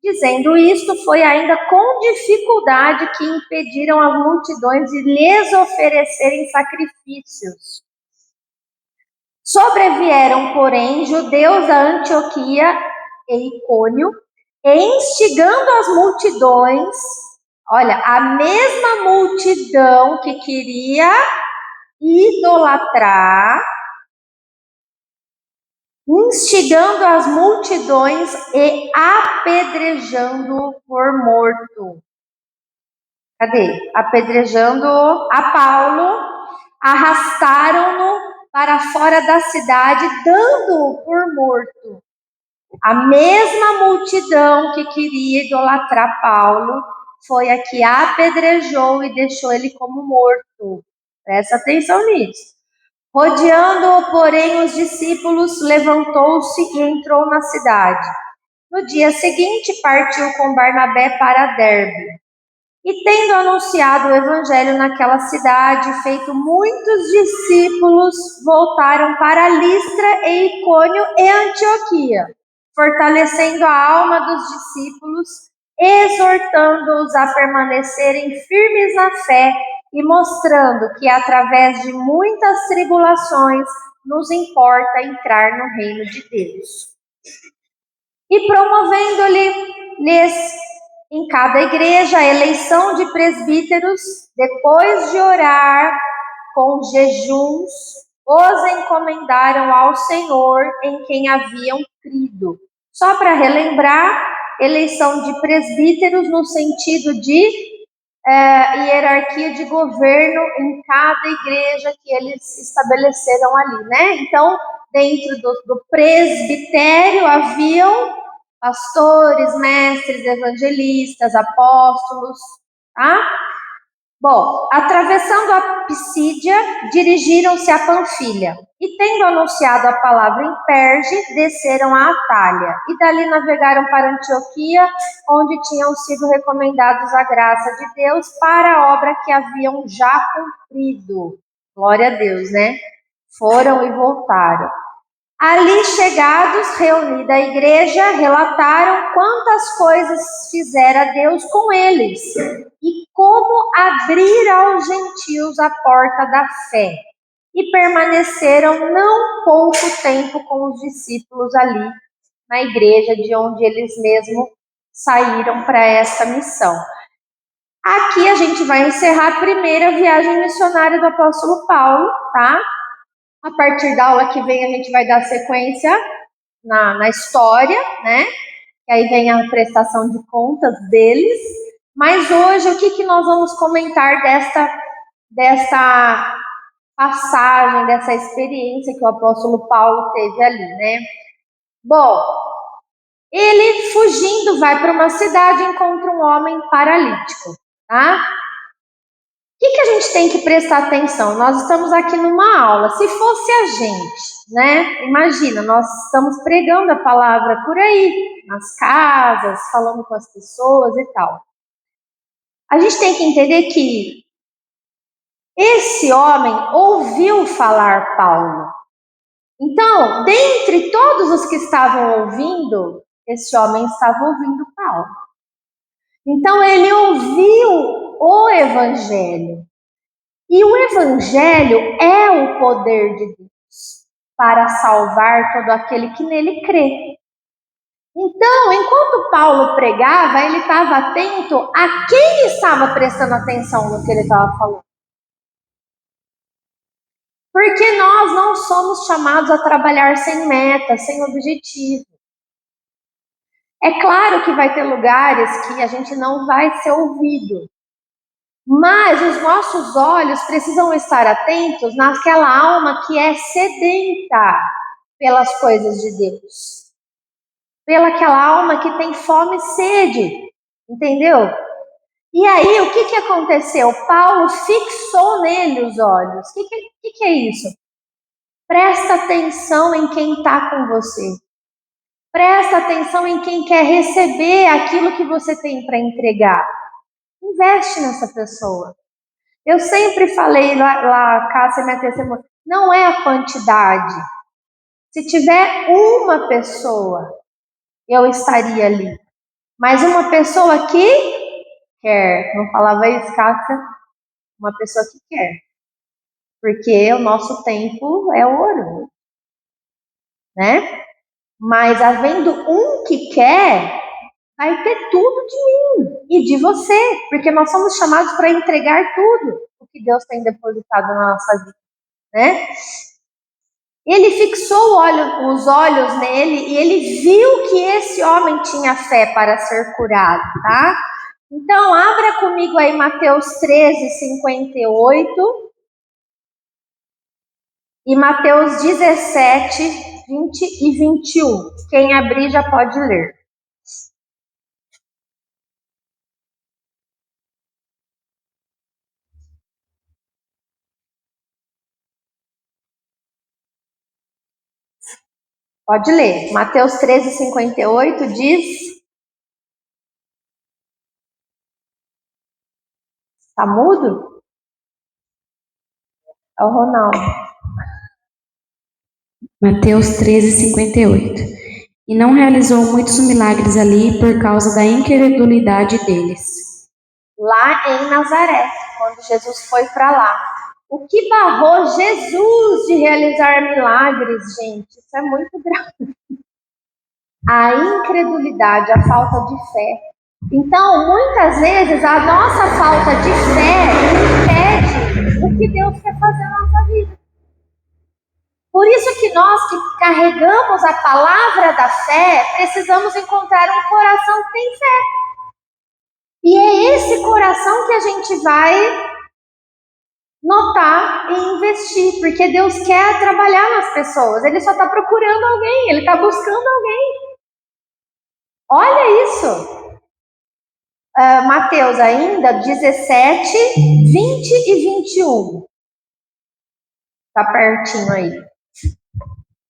Dizendo isto, foi ainda com dificuldade que impediram as multidões de lhes oferecerem sacrifícios. Sobrevieram, porém, judeus da Antioquia e Icônio, e instigando as multidões, olha, a mesma multidão que queria idolatrar, instigando as multidões e apedrejando por morto. Cadê? Apedrejando a Paulo, arrastaram-no para fora da cidade, dando-o por morto. A mesma multidão que queria idolatrar Paulo foi a que apedrejou e deixou ele como morto. Presta atenção nisso. Rodeando-o, porém, os discípulos, levantou-se e entrou na cidade. No dia seguinte, partiu com Barnabé para Derbe. E tendo anunciado o evangelho naquela cidade, feito muitos discípulos, voltaram para Listra e Icônio e Antioquia, fortalecendo a alma dos discípulos, exortando-os a permanecerem firmes na fé e mostrando que através de muitas tribulações nos importa entrar no reino de Deus. E promovendo-lhes em cada igreja a eleição de presbíteros, depois de orar com jejuns, os encomendaram ao Senhor em quem haviam crido. Só para relembrar, eleição de presbíteros no sentido de hierarquia de governo em cada igreja que eles estabeleceram ali, né? Então, dentro do presbitério haviam pastores, mestres, evangelistas, apóstolos, tá? Bom, atravessando a Pisídia, dirigiram-se a Panfilha, e tendo anunciado a palavra em Perge, desceram a Atália, e dali navegaram para Antioquia, onde tinham sido recomendados a graça de Deus para a obra que haviam já cumprido. Glória a Deus, né? Foram e voltaram. Ali chegados, reunida a igreja, relataram quantas coisas fizera Deus com eles e como abrir aos gentios a porta da fé. E permaneceram não pouco tempo com os discípulos ali na igreja de onde eles mesmos saíram para essa missão. Aqui a gente vai encerrar a primeira viagem missionária do apóstolo Paulo, tá? A partir da aula que vem a gente vai dar sequência na história, né? E aí vem a prestação de contas deles. Mas hoje o que nós vamos comentar desta passagem, dessa experiência que o apóstolo Paulo teve ali, né? Bom, ele fugindo vai para uma cidade e encontra um homem paralítico, tá? O que a gente tem que prestar atenção? Nós estamos aqui numa aula. Se fosse a gente, né? Imagina, nós estamos pregando a palavra por aí, nas casas, falando com as pessoas e tal. A gente tem que entender que esse homem ouviu falar Paulo. Então, dentre todos os que estavam ouvindo, esse homem estava ouvindo Paulo. Então, ele ouviu o Evangelho. E o Evangelho é o poder de Deus para salvar todo aquele que nele crê. Então, enquanto Paulo pregava, ele estava atento a quem estava prestando atenção no que ele estava falando. Porque nós não somos chamados a trabalhar sem meta, sem objetivo. É claro que vai ter lugares que a gente não vai ser ouvido. Mas os nossos olhos precisam estar atentos naquela alma que é sedenta pelas coisas de Deus. Pelaquela alma que tem fome e sede. Entendeu? E aí, o que aconteceu? Paulo fixou nele os olhos. O que é isso? Presta atenção em quem está com você. Presta atenção em quem quer receber aquilo que você tem para entregar. Investe nessa pessoa. Eu sempre falei lá, Cássia, minha testemunha, não é a quantidade. Se tiver uma pessoa, eu estaria ali. Mas uma pessoa que quer, não falava isso, Cássia? Uma pessoa que quer. Porque o nosso tempo é ouro, né? Mas havendo um que quer, vai ter tudo de mim e de você, porque nós somos chamados para entregar tudo o que Deus tem depositado na nossa vida, né? Ele fixou os olhos nele e ele viu que esse homem tinha fé para ser curado, tá? Então, abra comigo aí Mateus 13, 58 e Mateus 17, 20 e 21. Quem abrir já pode ler. Pode ler. Mateus 13, 58 diz... Tá mudo? É o Ronaldo. Mateus 13, 58. E não realizou muitos milagres ali por causa da incredulidade deles. Lá em Nazaré, quando Jesus foi para lá. O que barrou Jesus de realizar milagres, gente? Isso é muito grave. A incredulidade, a falta de fé. Então, muitas vezes, a nossa falta de fé impede o que Deus quer fazer na nossa vida. Por isso que nós que carregamos a palavra da fé, precisamos encontrar um coração que tem fé. E é esse coração que a gente vai notar e investir, porque Deus quer trabalhar nas pessoas, Ele só está procurando alguém, Ele está buscando alguém. Olha isso! Mateus ainda, 17, 20 e 21. Está pertinho aí.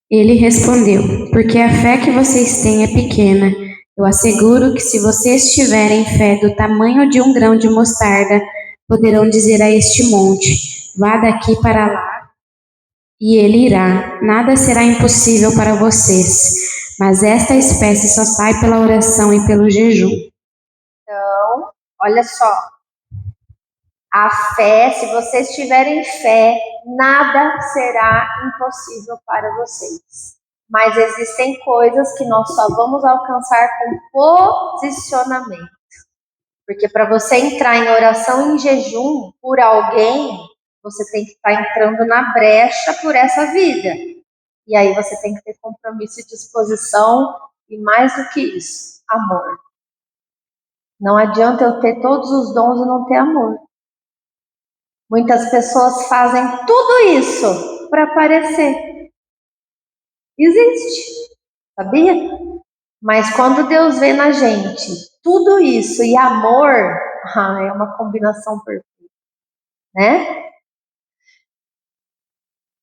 Ele respondeu, porque a fé que vocês têm é pequena. Eu asseguro que se vocês tiverem fé do tamanho de um grão de mostarda, poderão dizer a este monte, vá daqui para lá, e ele irá. Nada será impossível para vocês. Mas esta espécie só sai pela oração e pelo jejum. Então, olha só. A fé, se vocês tiverem fé, nada será impossível para vocês. Mas existem coisas que nós só vamos alcançar com posicionamento. Porque para você entrar em oração e em jejum por alguém, você tem que estar entrando na brecha por essa vida. E aí você tem que ter compromisso e disposição, e mais do que isso, amor. Não adianta eu ter todos os dons e não ter amor. Muitas pessoas fazem tudo isso para aparecer. Existe, sabia? Mas quando Deus vê na gente tudo isso e amor, é uma combinação perfeita, né?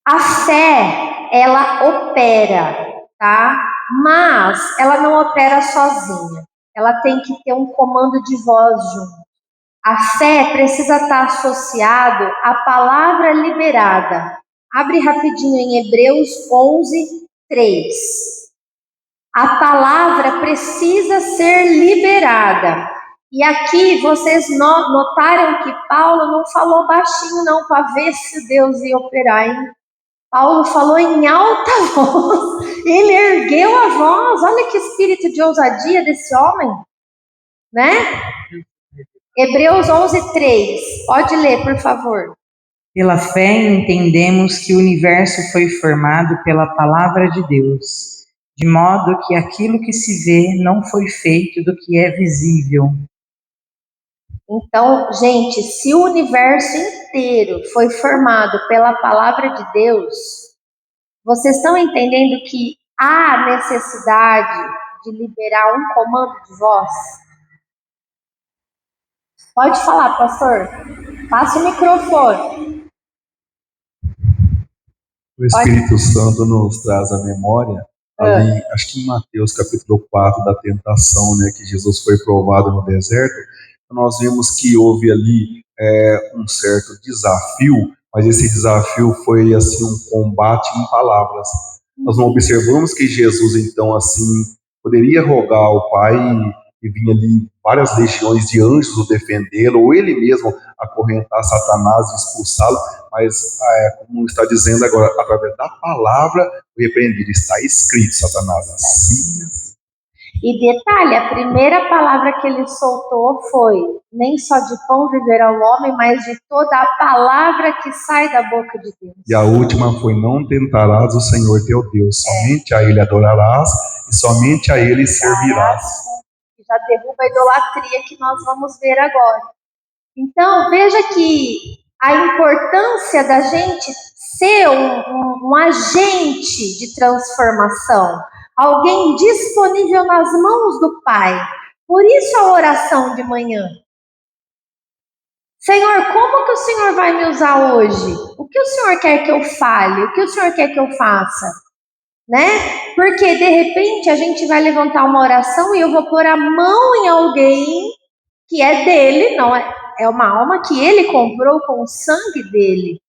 A fé, ela opera, tá? Mas ela não opera sozinha. Ela tem que ter um comando de voz junto. A fé precisa estar associado à palavra liberada. Abre rapidinho em Hebreus 11, 3. A palavra precisa ser liberada. E aqui vocês notaram que Paulo não falou baixinho não, para ver se Deus ia operar, hein? Paulo falou em alta voz. Ele ergueu a voz. Olha que espírito de ousadia desse homem, né? Hebreus 11, 3. Pode ler, por favor. Pela fé entendemos que o universo foi formado pela palavra de Deus, de modo que aquilo que se vê não foi feito do que é visível. Então, gente, se o universo inteiro foi formado pela palavra de Deus, vocês estão entendendo que há necessidade de liberar um comando de voz? Pode falar, pastor. Passa o microfone. O Espírito Santo nos traz a memória, ali, acho que em Mateus capítulo 4, da tentação, né, que Jesus foi provado no deserto. Nós vemos que houve ali um certo desafio, mas esse desafio foi assim um combate em palavras. Nós não observamos que Jesus então assim poderia rogar ao Pai e vinha ali várias legiões de anjos o defendê-lo, ou ele mesmo acorrentar Satanás e expulsá-lo, mas como está dizendo agora, através da palavra repreendido, está escrito, Satanás, assim. E detalhe, a primeira palavra que ele soltou foi: nem só de pão viverá o homem, mas de toda a palavra que sai da boca de Deus. E a última foi: não tentarás o Senhor teu Deus, somente a Ele adorarás e somente a Ele servirás. Já derruba a idolatria que nós vamos ver agora. Então, veja que a importância da gente ser um agente de transformação, alguém disponível nas mãos do Pai. Por isso a oração de manhã. Senhor, como que o Senhor vai me usar hoje? O que o Senhor quer que eu fale? O que o Senhor quer que eu faça? Né? Porque de repente a gente vai levantar uma oração e eu vou pôr a mão em alguém que é dele, não é uma alma que ele comprou com o sangue dele.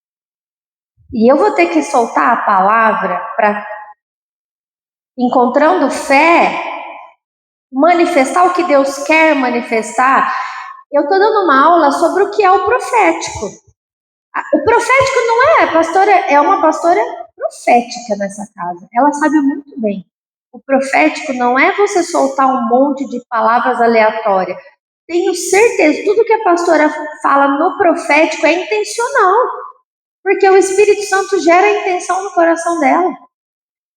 E eu vou ter que soltar a palavra para, encontrando fé, manifestar o que Deus quer manifestar. Eu estou dando uma aula sobre o que é o profético. O profético não a pastora é uma pastora profética nessa casa. Ela sabe muito bem. O profético não é você soltar um monte de palavras aleatórias. Tenho certeza, tudo que a pastora fala no profético é intencional. Porque o Espírito Santo gera a intenção no coração dela.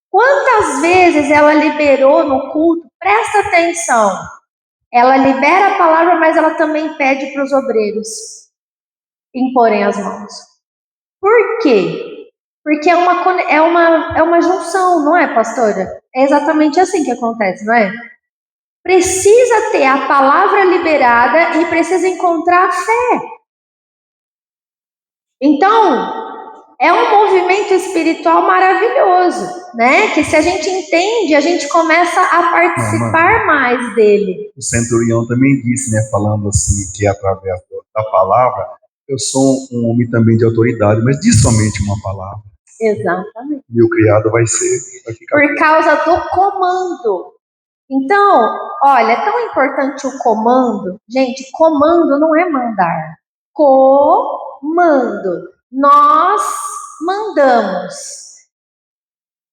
Quantas vezes ela liberou no culto? Presta atenção. Ela libera a palavra, mas ela também pede para os obreiros imporem as mãos. Por quê? Porque é uma junção, não é, pastora? É exatamente assim que acontece, não é? Precisa ter a palavra liberada e precisa encontrar a fé. Então, é um movimento espiritual maravilhoso, né? Que se a gente entende, a gente começa a participar mais dele. O centurião também disse, né, falando assim, que através da palavra, eu sou um homem também de autoridade, mas diz somente uma palavra. Exatamente. Meu criado vai ficar por causa do comando. Então, olha, é tão importante o comando. Gente, comando não é mandar. Comando. Nós mandamos.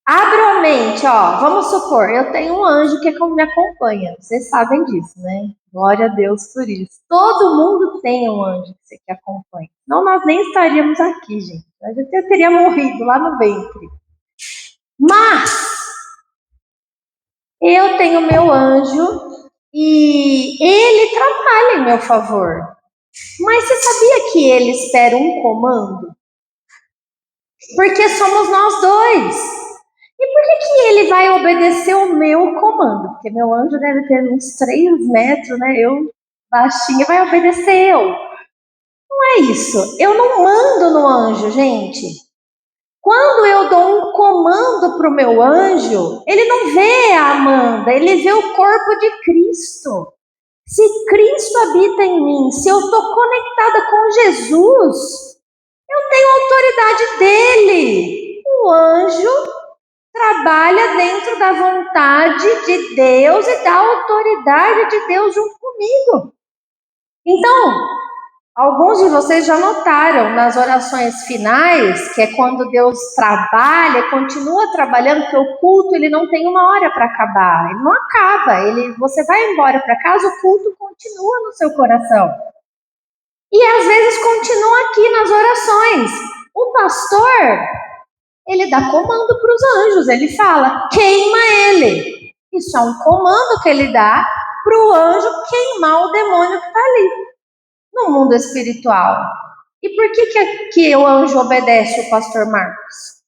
Abra a mente, ó. Vamos supor, eu tenho um anjo que me acompanha. Vocês sabem disso, né? Glória a Deus por isso. Todo mundo tem um anjo que acompanha. Senão nós nem estaríamos aqui, gente. A gente teria morrido lá no ventre. Mas eu tenho meu anjo e ele trabalha em meu favor. Mas você sabia que ele espera um comando? Porque somos nós dois. E por que ele vai obedecer o meu comando? Porque meu anjo deve ter uns 3 metros, né? Eu, baixinha, vai obedecer eu. Não é isso. Eu não mando no anjo, gente. Quando eu dou um comando para o meu anjo, ele não vê a Amanda, ele vê o corpo de Cristo. Se Cristo habita em mim, se eu estou conectada com Jesus, eu tenho autoridade dele. O anjo trabalha dentro da vontade de Deus e da autoridade de Deus junto comigo. Então, alguns de vocês já notaram nas orações finais, que é quando Deus trabalha, continua trabalhando, porque o culto ele não tem uma hora para acabar, ele não acaba, você vai embora para casa, o culto continua no seu coração. E às vezes continua aqui nas orações. O pastor, ele dá comando para os anjos, ele fala, queima ele. Isso é um comando que ele dá para o anjo queimar o demônio que está ali, no mundo espiritual. E por que o anjo obedece o pastor Marcos?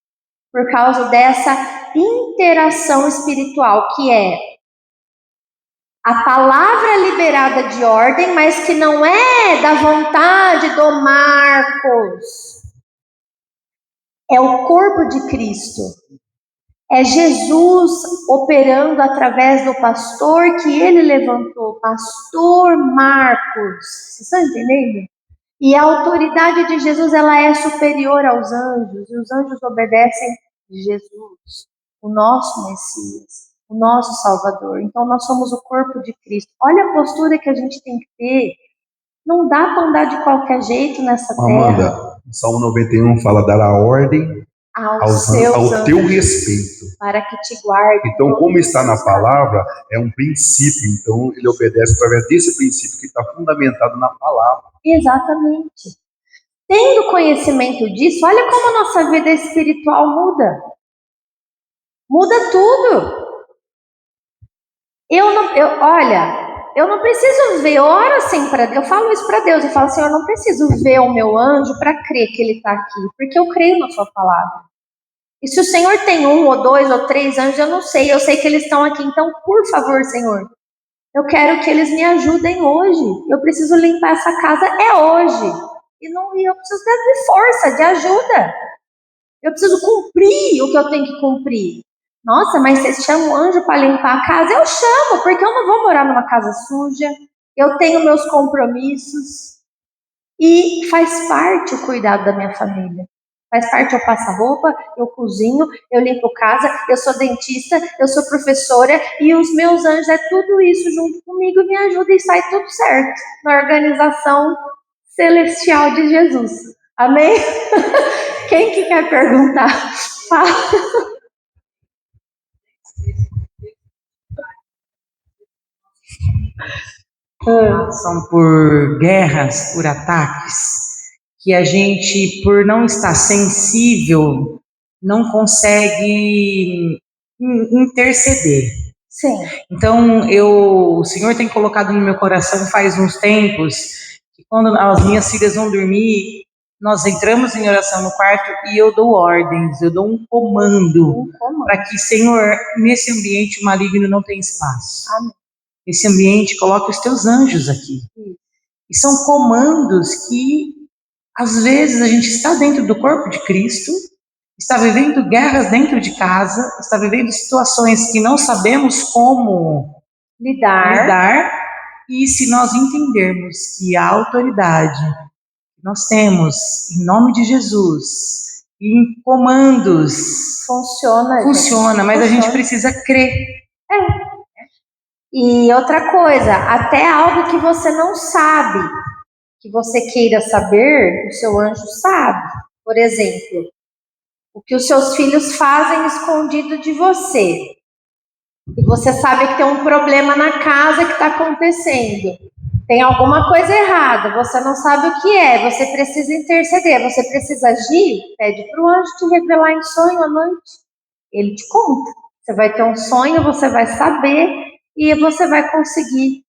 Por causa dessa interação espiritual, que é a palavra liberada de ordem, mas que não é da vontade do Marcos. É o corpo de Cristo. É Jesus operando através do pastor que ele levantou, pastor Marcos. Vocês estão entendendo? E a autoridade de Jesus, ela é superior aos anjos, e os anjos obedecem Jesus, o nosso Messias, o nosso Salvador. Então nós somos o corpo de Cristo. Olha a postura que a gente tem que ter. Não dá para andar de qualquer jeito nessa terra. Amanda, Salmo 91 fala dar a ordem ao teu respeito. Para que te guarde. Então, como está na palavra, é um princípio. Então, ele obedece através desse princípio que está fundamentado na palavra. Exatamente. Tendo conhecimento disso, olha como a nossa vida espiritual muda. Muda tudo. Eu não preciso ver, eu oro assim para Deus, eu falo isso para Deus, eu falo, Senhor, eu não preciso ver o meu anjo para crer que ele está aqui, porque eu creio na sua palavra. E se o Senhor tem 1 ou 2 ou 3 anjos, eu sei que eles estão aqui, então, por favor, Senhor, eu quero que eles me ajudem hoje, eu preciso limpar essa casa, hoje, e eu preciso de força, de ajuda, eu preciso cumprir o que eu tenho que cumprir. Nossa, mas vocês chamam o anjo para limpar a casa? Eu chamo, porque eu não vou morar numa casa suja, eu tenho meus compromissos, e faz parte o cuidado da minha família. Faz parte, eu passo roupa, eu cozinho, eu limpo casa, eu sou dentista, eu sou professora, e os meus anjos é tudo isso junto comigo, me ajuda e sai tudo certo, na organização celestial de Jesus. Amém? Quem que quer perguntar? Fala. Passam por guerras, por ataques, que a gente, por não estar sensível, não consegue interceder. Sim. Então, o Senhor tem colocado no meu coração faz uns tempos, que quando as minhas filhas vão dormir, nós entramos em oração no quarto e eu dou ordens, eu dou um comando, para que, Senhor, nesse ambiente o maligno não tenha espaço. Amém. Esse ambiente, coloca os teus anjos aqui. E são comandos que, às vezes, a gente está dentro do corpo de Cristo, está vivendo guerras dentro de casa, está vivendo situações que não sabemos como lidar. E se nós entendermos que a autoridade que nós temos, em nome de Jesus, e em comandos, funciona, mas a gente precisa crer. E outra coisa, até algo que você não sabe, que você queira saber, o seu anjo sabe. Por exemplo, o que os seus filhos fazem escondido de você. E você sabe que tem um problema na casa que está acontecendo. Tem alguma coisa errada, você não sabe o que é, você precisa interceder, você precisa agir, pede para o anjo te revelar em sonho à noite. Ele te conta. Você vai ter um sonho, você vai saber e você vai conseguir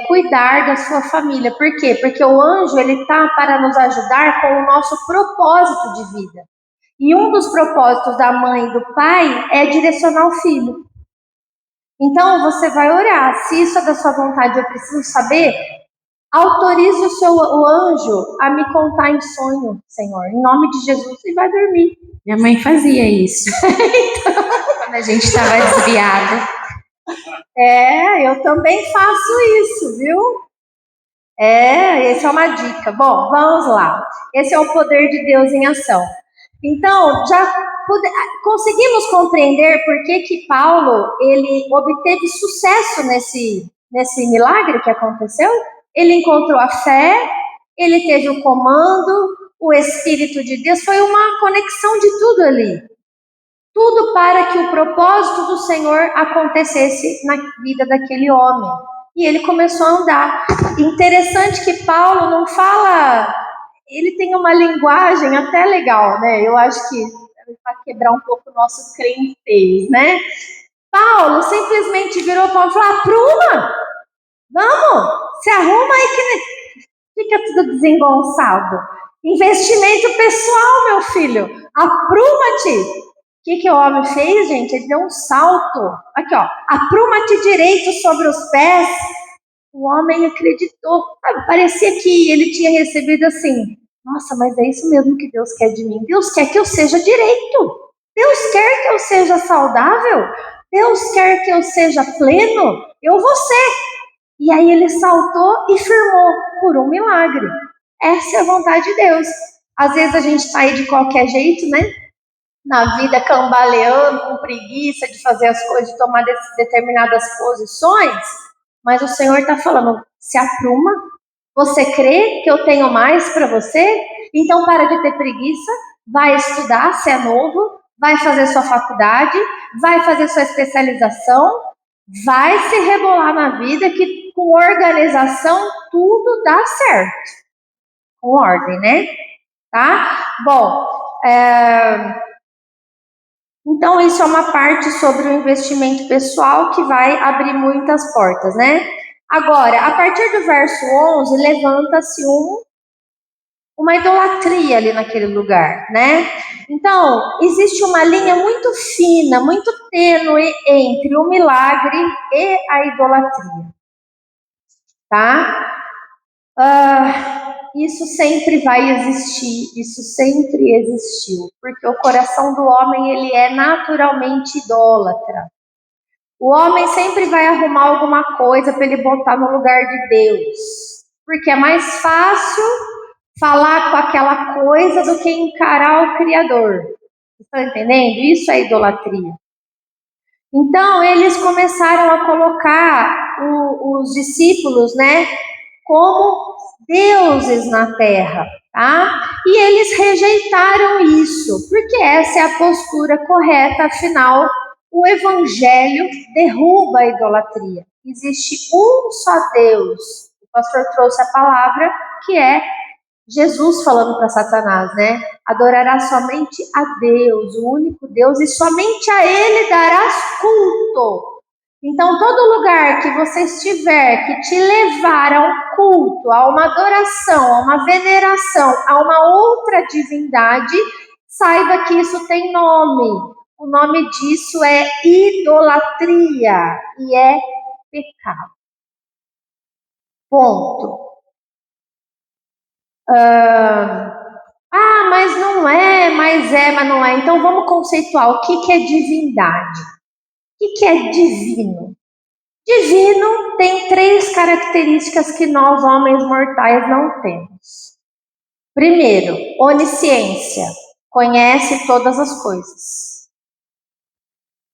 cuidar da sua família. Por quê? Porque o anjo, ele está para nos ajudar com o nosso propósito de vida. E um dos propósitos da mãe e do pai é direcionar o filho. Então, você vai orar. Se isso é da sua vontade, eu preciso saber, autorize o anjo a me contar em sonho, Senhor, em nome de Jesus, e vai dormir. Minha mãe fazia isso. Então, quando a gente estava desviada. Eu também faço isso, viu? Essa é uma dica. Bom, vamos lá. Esse é o poder de Deus em ação. Então, conseguimos compreender por que Paulo ele obteve sucesso nesse milagre que aconteceu? Ele encontrou a fé, ele teve o comando, o Espírito de Deus, foi uma conexão de tudo ali. Tudo para que o propósito do Senhor acontecesse na vida daquele homem. E ele começou a andar. Interessante que Paulo não fala, ele tem uma linguagem até legal, né? Eu acho que vai quebrar um pouco o nosso crentez, né? Paulo simplesmente virou para Paulo e falou: apruma, vamos, se arruma aí que fica tudo desengonçado. Investimento pessoal, meu filho, apruma-te. O que o homem fez, gente? Ele deu um salto. Aqui, ó. Apruma-te direito sobre os pés. O homem acreditou. Parecia que ele tinha recebido assim: nossa, mas é isso mesmo que Deus quer de mim. Deus quer que eu seja direito. Deus quer que eu seja saudável. Deus quer que eu seja pleno. Eu vou ser. E aí ele saltou e firmou por um milagre. Essa é a vontade de Deus. Às vezes a gente está aí de qualquer jeito, né? Na vida cambaleando, com preguiça de fazer as coisas, de tomar determinadas posições, mas o Senhor está falando: se apruma, você crê que eu tenho mais para você? Então para de ter preguiça, vai estudar, se é novo, vai fazer sua faculdade, vai fazer sua especialização, vai se rebolar na vida, que com organização tudo dá certo. Com ordem, né? Tá? Bom, então, isso é uma parte sobre o investimento pessoal que vai abrir muitas portas, né? Agora, a partir do verso 11, levanta-se uma idolatria ali naquele lugar, né? Então, existe uma linha muito fina, muito tênue entre o milagre e a idolatria, tá? Isso sempre vai existir, isso sempre existiu, porque o coração do homem ele é naturalmente idólatra. O homem sempre vai arrumar alguma coisa para ele botar no lugar de Deus, porque é mais fácil falar com aquela coisa do que encarar o Criador. Estão entendendo? Isso é idolatria. Então eles começaram a colocar os discípulos, né, como deuses na terra, tá? E eles rejeitaram isso, porque essa é a postura correta, afinal, o evangelho derruba a idolatria. Existe um só Deus. O pastor trouxe a palavra que é Jesus falando para Satanás, né? Adorará somente a Deus, o único Deus, e somente a Ele darás culto. Então, todo lugar que você estiver que te levar a um culto, a uma adoração, a uma veneração, a uma outra divindade, saiba que isso tem nome. O nome disso é idolatria e é pecado. Ponto. Mas não é, mas não é. Então vamos conceituar o que é divindade. O que é divino? Divino tem 3 características que nós, homens mortais, não temos. Primeiro, onisciência. Conhece todas as coisas.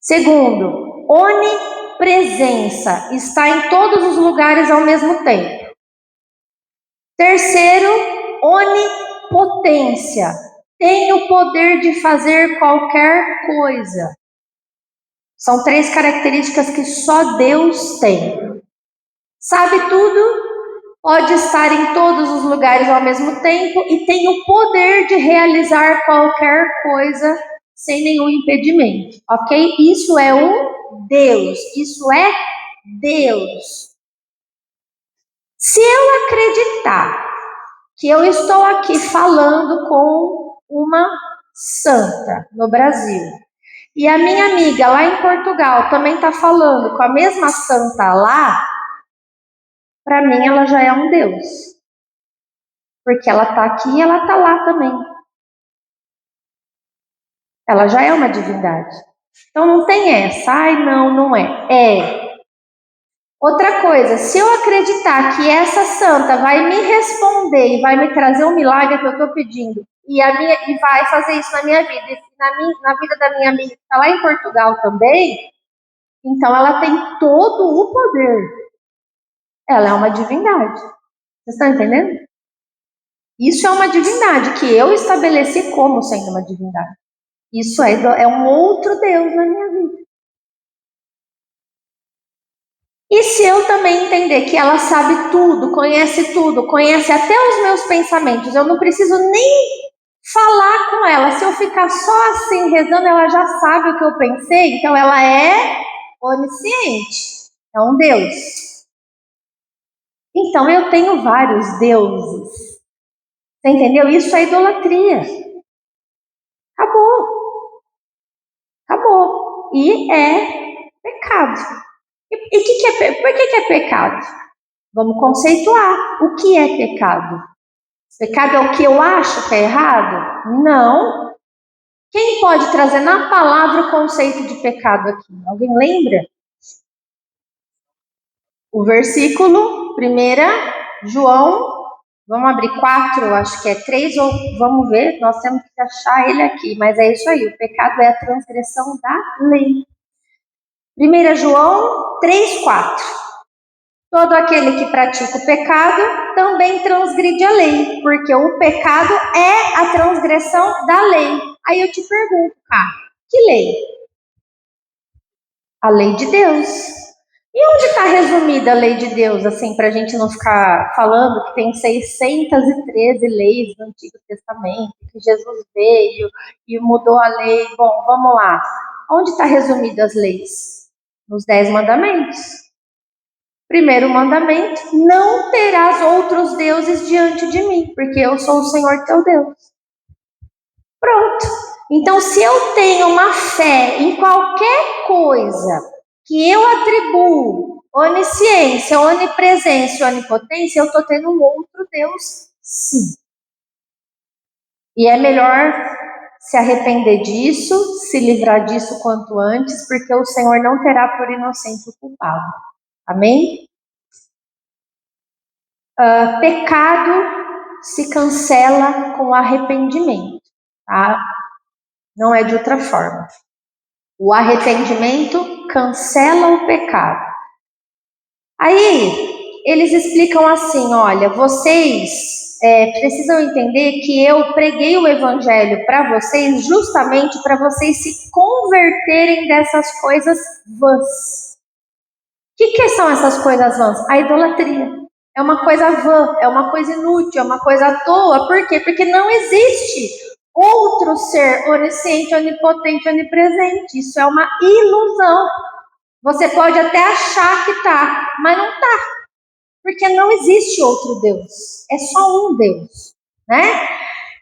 Segundo, onipresença. Está em todos os lugares ao mesmo tempo. Terceiro, onipotência. Tem o poder de fazer qualquer coisa. São 3 características que só Deus tem. Sabe tudo, pode estar em todos os lugares ao mesmo tempo e tem o poder de realizar qualquer coisa sem nenhum impedimento, ok? Isso é um Deus, isso é Deus. Se eu acreditar que eu estou aqui falando com uma santa no Brasil, e a minha amiga lá em Portugal também está falando com a mesma santa lá, para mim ela já é um Deus. Porque ela está aqui e ela está lá também. Ela já é uma divindade. Então não tem essa, não é. Outra coisa, se eu acreditar que essa santa vai me responder e vai me trazer um milagre que eu estou pedindo, e vai fazer isso na minha vida, e na vida da minha amiga que está lá em Portugal também, então ela tem todo o poder. Ela é uma divindade. Vocês estão entendendo? Isso é uma divindade que eu estabeleci como sendo uma divindade. Isso é um outro Deus na minha vida. E se eu também entender que ela sabe tudo, conhece até os meus pensamentos, eu não preciso nem falar com ela. Se eu ficar só assim rezando, ela já sabe o que eu pensei, então ela é onisciente, é um Deus. Então eu tenho vários deuses. Você entendeu? Isso é idolatria. Acabou. Acabou. E é pecado. Por que é pecado? Vamos conceituar. O que é pecado? Pecado é o que eu acho que é errado? Não. Quem pode trazer na palavra o conceito de pecado aqui? Alguém lembra? O versículo, 1 João, vamos abrir 4, acho que é 3, ou vamos ver, nós temos que achar ele aqui, mas é isso aí, o pecado é a transgressão da lei. 1 João 3, 4. Todo aquele que pratica o pecado também transgride a lei, porque o pecado é a transgressão da lei. Aí eu te pergunto, cara, que lei? A lei de Deus. E onde está resumida a lei de Deus, assim, para a gente não ficar falando que tem 613 leis do Antigo Testamento, que Jesus veio e mudou a lei. Bom, vamos lá. Onde está resumida as leis? Nos 10 mandamentos. Primeiro mandamento, não terás outros deuses diante de mim, porque eu sou o Senhor teu Deus. Pronto. Então, se eu tenho uma fé em qualquer coisa que eu atribuo onisciência, onipresença, onipotência, eu estou tendo um outro Deus, sim. E é melhor se arrepender disso, se livrar disso quanto antes, porque o Senhor não terá por inocente o culpado. Amém? Pecado se cancela com arrependimento, tá? Não é de outra forma. O arrependimento cancela o pecado. Aí, eles explicam assim, olha, vocês precisam entender que eu preguei o evangelho para vocês justamente para vocês se converterem dessas coisas vãs. O que são essas coisas vãs? A idolatria. É uma coisa vã, é uma coisa inútil, é uma coisa à toa. Por quê? Porque não existe outro ser onisciente, onipotente, onipresente. Isso é uma ilusão. Você pode até achar que está, mas não está. Porque não existe outro Deus. É só um Deus, né?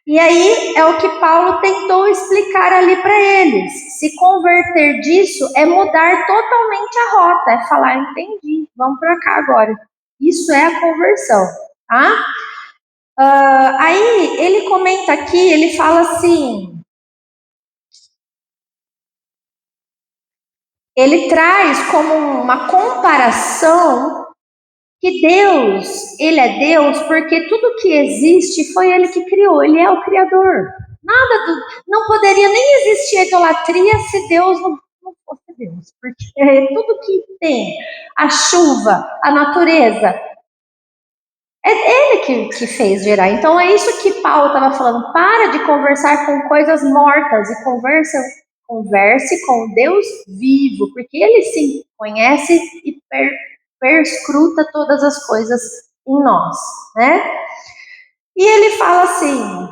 E aí é o que Paulo tentou explicar ali para eles. Se converter disso é mudar totalmente a rota. É falar, entendi, vamos para cá agora. Isso é a conversão, tá? Aí ele comenta aqui, ele fala assim, ele traz como uma comparação que Deus, ele é Deus porque tudo que existe foi ele que criou, ele é o Criador. Não poderia nem existir a idolatria se Deus não fosse Deus, porque tudo que tem, a chuva, a natureza, é ele que fez gerar. Então é isso que Paulo estava falando. Para de conversar com coisas mortas e converse com Deus vivo, porque ele sim conhece e perscruta todas as coisas em nós, né? E ele fala assim,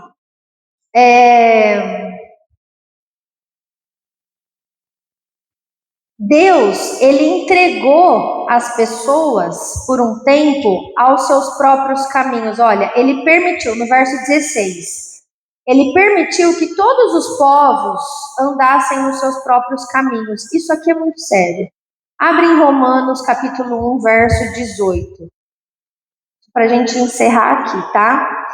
Deus, ele entregou as pessoas por um tempo aos seus próprios caminhos. Olha, ele permitiu, no verso 16, ele permitiu que todos os povos andassem nos seus próprios caminhos. Isso aqui é muito sério. Abre em Romanos, capítulo 1, verso 18. Para a gente encerrar aqui, tá?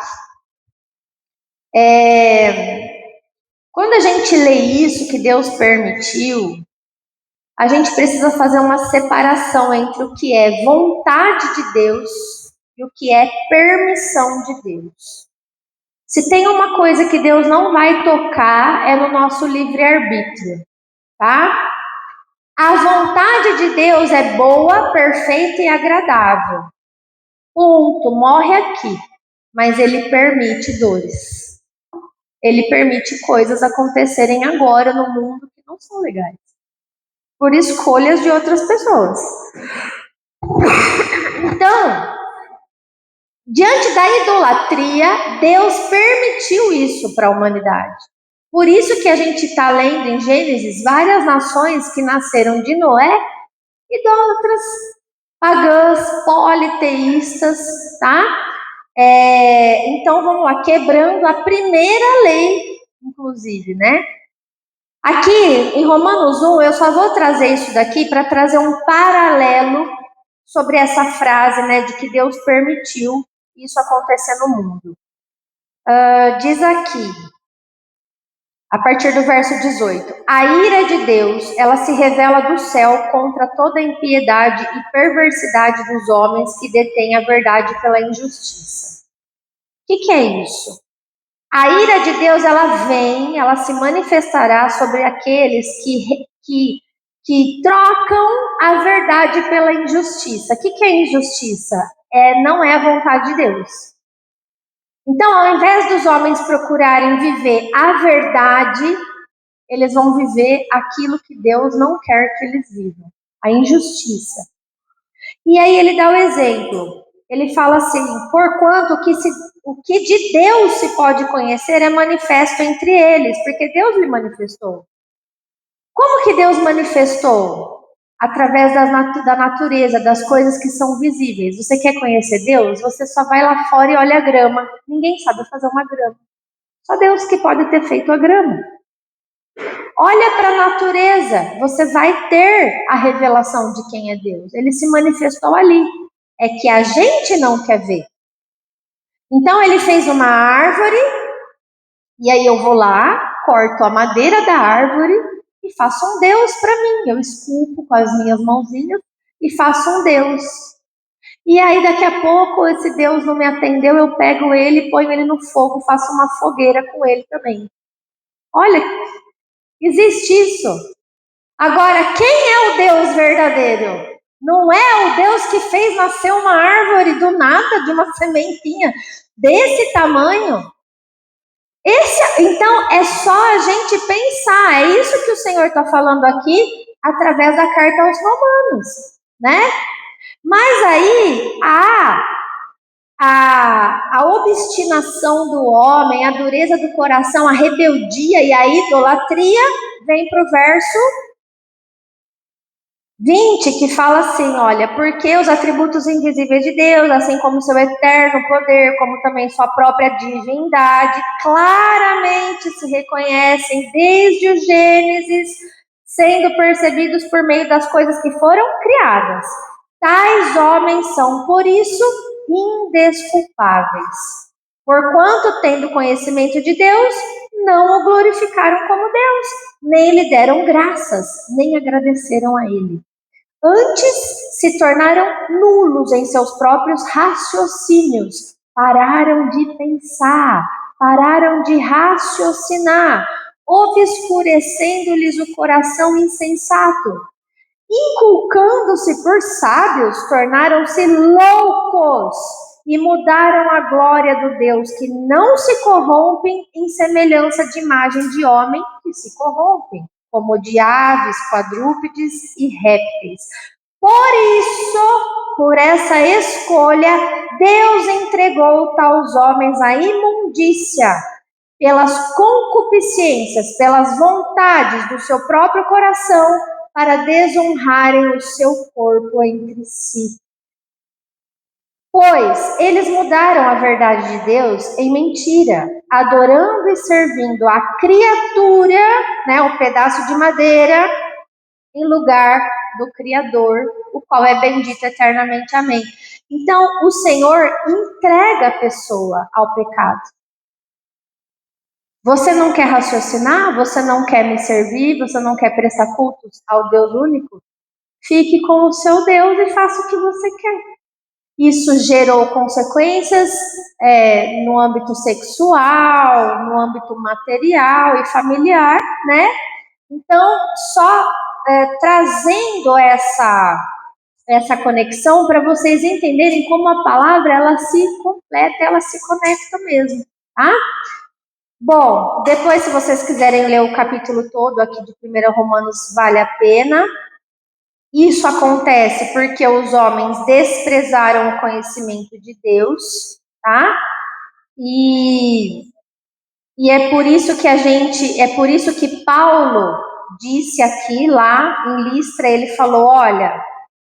Quando a gente lê isso, que Deus permitiu, a gente precisa fazer uma separação entre o que é vontade de Deus e o que é permissão de Deus. Se tem uma coisa que Deus não vai tocar, é no nosso livre-arbítrio, tá? A vontade de Deus é boa, perfeita e agradável. Ponto, morre aqui. Mas Ele permite dores. Ele permite coisas acontecerem agora no mundo que não são legais. Por escolhas de outras pessoas. Então, diante da idolatria, Deus permitiu isso para a humanidade. Por isso que a gente está lendo em Gênesis várias nações que nasceram de Noé, idólatras, pagãs, politeístas, tá? Então vamos lá, quebrando a primeira lei, inclusive, né? Aqui em Romanos 1, eu só vou trazer isso daqui para trazer um paralelo sobre essa frase, né, de que Deus permitiu isso acontecer no mundo. Diz aqui, a partir do verso 18: a ira de Deus, ela se revela do céu contra toda a impiedade e perversidade dos homens que detêm a verdade pela injustiça. O que é isso? A ira de Deus, ela se manifestará sobre aqueles que trocam a verdade pela injustiça. O que é injustiça? Não é a vontade de Deus. Então, ao invés dos homens procurarem viver a verdade, eles vão viver aquilo que Deus não quer que eles vivam, a injustiça. E aí ele dá o exemplo. Ele fala assim: porquanto o que de Deus se pode conhecer é manifesto entre eles, porque Deus lhe manifestou. Como que Deus manifestou? Através da natureza, das coisas que são visíveis. Você quer conhecer Deus? Você só vai lá fora e olha a grama. Ninguém sabe fazer uma grama. Só Deus que pode ter feito a grama. Olha para a natureza, você vai ter a revelação de quem é Deus. Ele se manifestou ali. É que a gente não quer ver. Então ele fez uma árvore, e aí eu vou lá, corto a madeira da árvore e faço um Deus para mim. Eu esculpo com as minhas mãozinhas e faço um Deus. E aí daqui a pouco esse Deus não me atendeu, eu pego ele, ponho ele no fogo, faço uma fogueira com ele também. Olha, existe isso. Agora, quem é o Deus verdadeiro? Não é o Deus que fez nascer uma árvore do nada, de uma sementinha desse tamanho. Então, é só a gente pensar. É isso que o Senhor está falando aqui, através da carta aos Romanos, né? Mas aí, a obstinação do homem, a dureza do coração, a rebeldia e a idolatria, vem para o verso 20, que fala assim, olha, porque os atributos invisíveis de Deus, assim como seu eterno poder, como também sua própria divindade, claramente se reconhecem desde o Gênesis, sendo percebidos por meio das coisas que foram criadas. Tais homens são, por isso, indesculpáveis. Porquanto, tendo conhecimento de Deus, não o glorificaram como Deus, nem lhe deram graças, nem agradeceram a ele. Antes, se tornaram nulos em seus próprios raciocínios, pararam de pensar, pararam de raciocinar, obscurecendo-lhes o coração insensato. Inculcando-se por sábios, tornaram-se loucos e mudaram a glória do Deus que não se corrompem em semelhança de imagem de homem que se corrompem, como de aves, quadrúpedes e répteis. Por isso, por essa escolha, Deus entregou tais homens à imundícia, pelas concupiscências, pelas vontades do seu próprio coração, para desonrarem o seu corpo entre si. Pois eles mudaram a verdade de Deus em mentira, adorando e servindo a criatura, né, um pedaço de madeira, em lugar do Criador, o qual é bendito eternamente. Amém. Então, o Senhor entrega a pessoa ao pecado. Você não quer raciocinar? Você não quer me servir? Você não quer prestar cultos ao Deus único? Fique com o seu Deus e faça o que você quer. Isso gerou consequências no âmbito sexual, no âmbito material e familiar, né? Então, só trazendo essa conexão para vocês entenderem como a palavra, ela se completa, ela se conecta mesmo, tá? Bom, depois, se vocês quiserem ler o capítulo todo aqui de 1 Romanos, vale a pena. Isso acontece porque os homens desprezaram o conhecimento de Deus, tá? E é por isso que Paulo disse aqui, lá em Listra, ele falou, olha,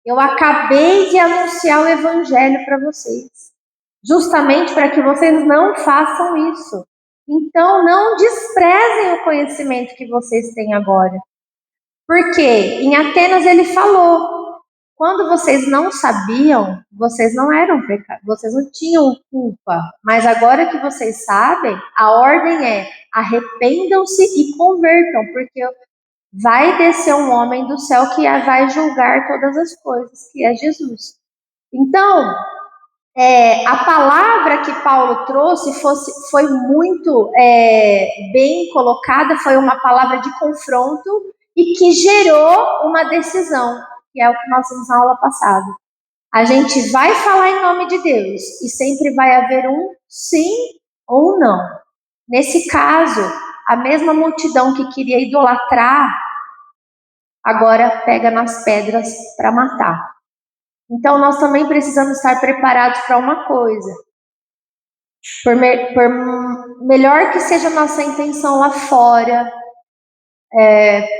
eu acabei de anunciar o evangelho para vocês, justamente para que vocês não façam isso. Então, não desprezem o conhecimento que vocês têm agora. Porque em Atenas ele falou, quando vocês não sabiam, vocês não eram pecadores, vocês não tinham culpa. Mas agora que vocês sabem, a ordem é arrependam-se e convertam, porque vai descer um homem do céu que vai julgar todas as coisas, que é Jesus. Então, a palavra que Paulo trouxe foi muito bem colocada, foi uma palavra de confronto e que gerou uma decisão, que é o que nós vimos na aula passada. A gente vai falar em nome de Deus e sempre vai haver um sim ou não. Nesse caso, a mesma multidão que queria idolatrar, agora pega nas pedras para matar. Então, nós também precisamos estar preparados para uma coisa. Por melhor que seja a nossa intenção lá fora,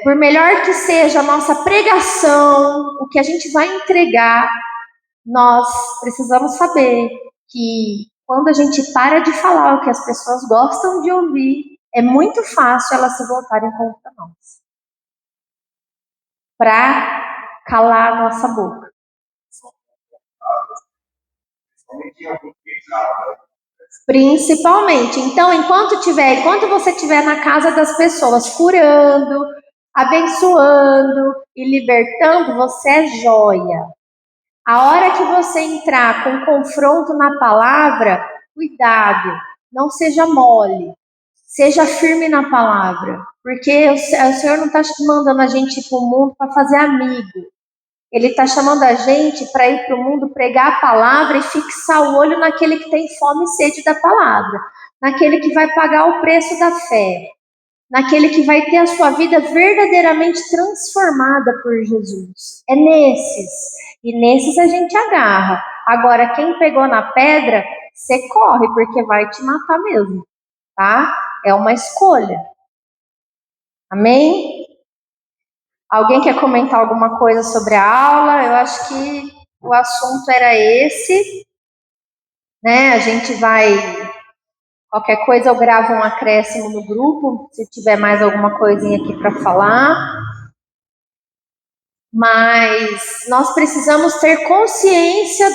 por melhor que seja a nossa pregação, o que a gente vai entregar, nós precisamos saber que quando a gente para de falar o que as pessoas gostam de ouvir, é muito fácil elas se voltarem contra nós. Para calar a nossa boca. Principalmente. Então, enquanto você estiver na casa das pessoas curando, abençoando e libertando, você é joia. A hora que você entrar com confronto na palavra, cuidado, não seja mole, seja firme na palavra, porque o Senhor não está mandando a gente ir para o mundo para fazer amigo. Ele está chamando a gente para ir para o mundo pregar a palavra e fixar o olho naquele que tem fome e sede da palavra, naquele que vai pagar o preço da fé, naquele que vai ter a sua vida verdadeiramente transformada por Jesus. É nesses a gente agarra. Agora, quem pegou na pedra, você corre, porque vai te matar mesmo, tá? É uma escolha. Amém? Alguém quer comentar alguma coisa sobre a aula? Eu acho que o assunto era esse, né? A gente vai... Qualquer coisa eu gravo um acréscimo no grupo, se tiver mais alguma coisinha aqui para falar. Mas nós precisamos ter consciência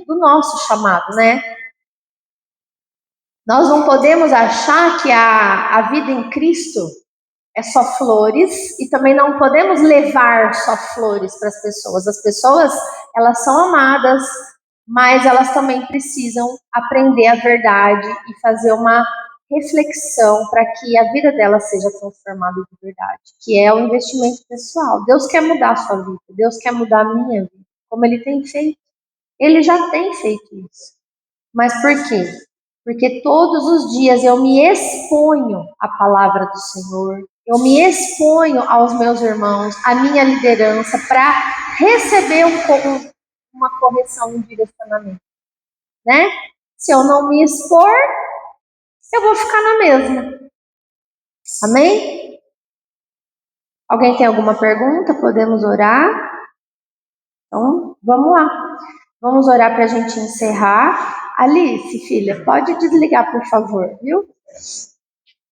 do nosso chamado, né? Nós não podemos achar que a vida em Cristo é só flores e também não podemos levar só flores para as pessoas. As pessoas, elas são amadas, mas elas também precisam aprender a verdade e fazer uma reflexão para que a vida delas seja transformada de verdade, que é o investimento pessoal. Deus quer mudar a sua vida, Deus quer mudar a minha vida, como Ele tem feito. Ele já tem feito isso. Mas por quê? Porque todos os dias eu me exponho à palavra do Senhor, eu me exponho aos meus irmãos, à minha liderança, para receber uma correção, um direcionamento, né? Se eu não me expor, eu vou ficar na mesma. Amém? Alguém tem alguma pergunta? Podemos orar? Então, vamos lá. Vamos orar para a gente encerrar. Alice, filha, pode desligar, por favor, viu?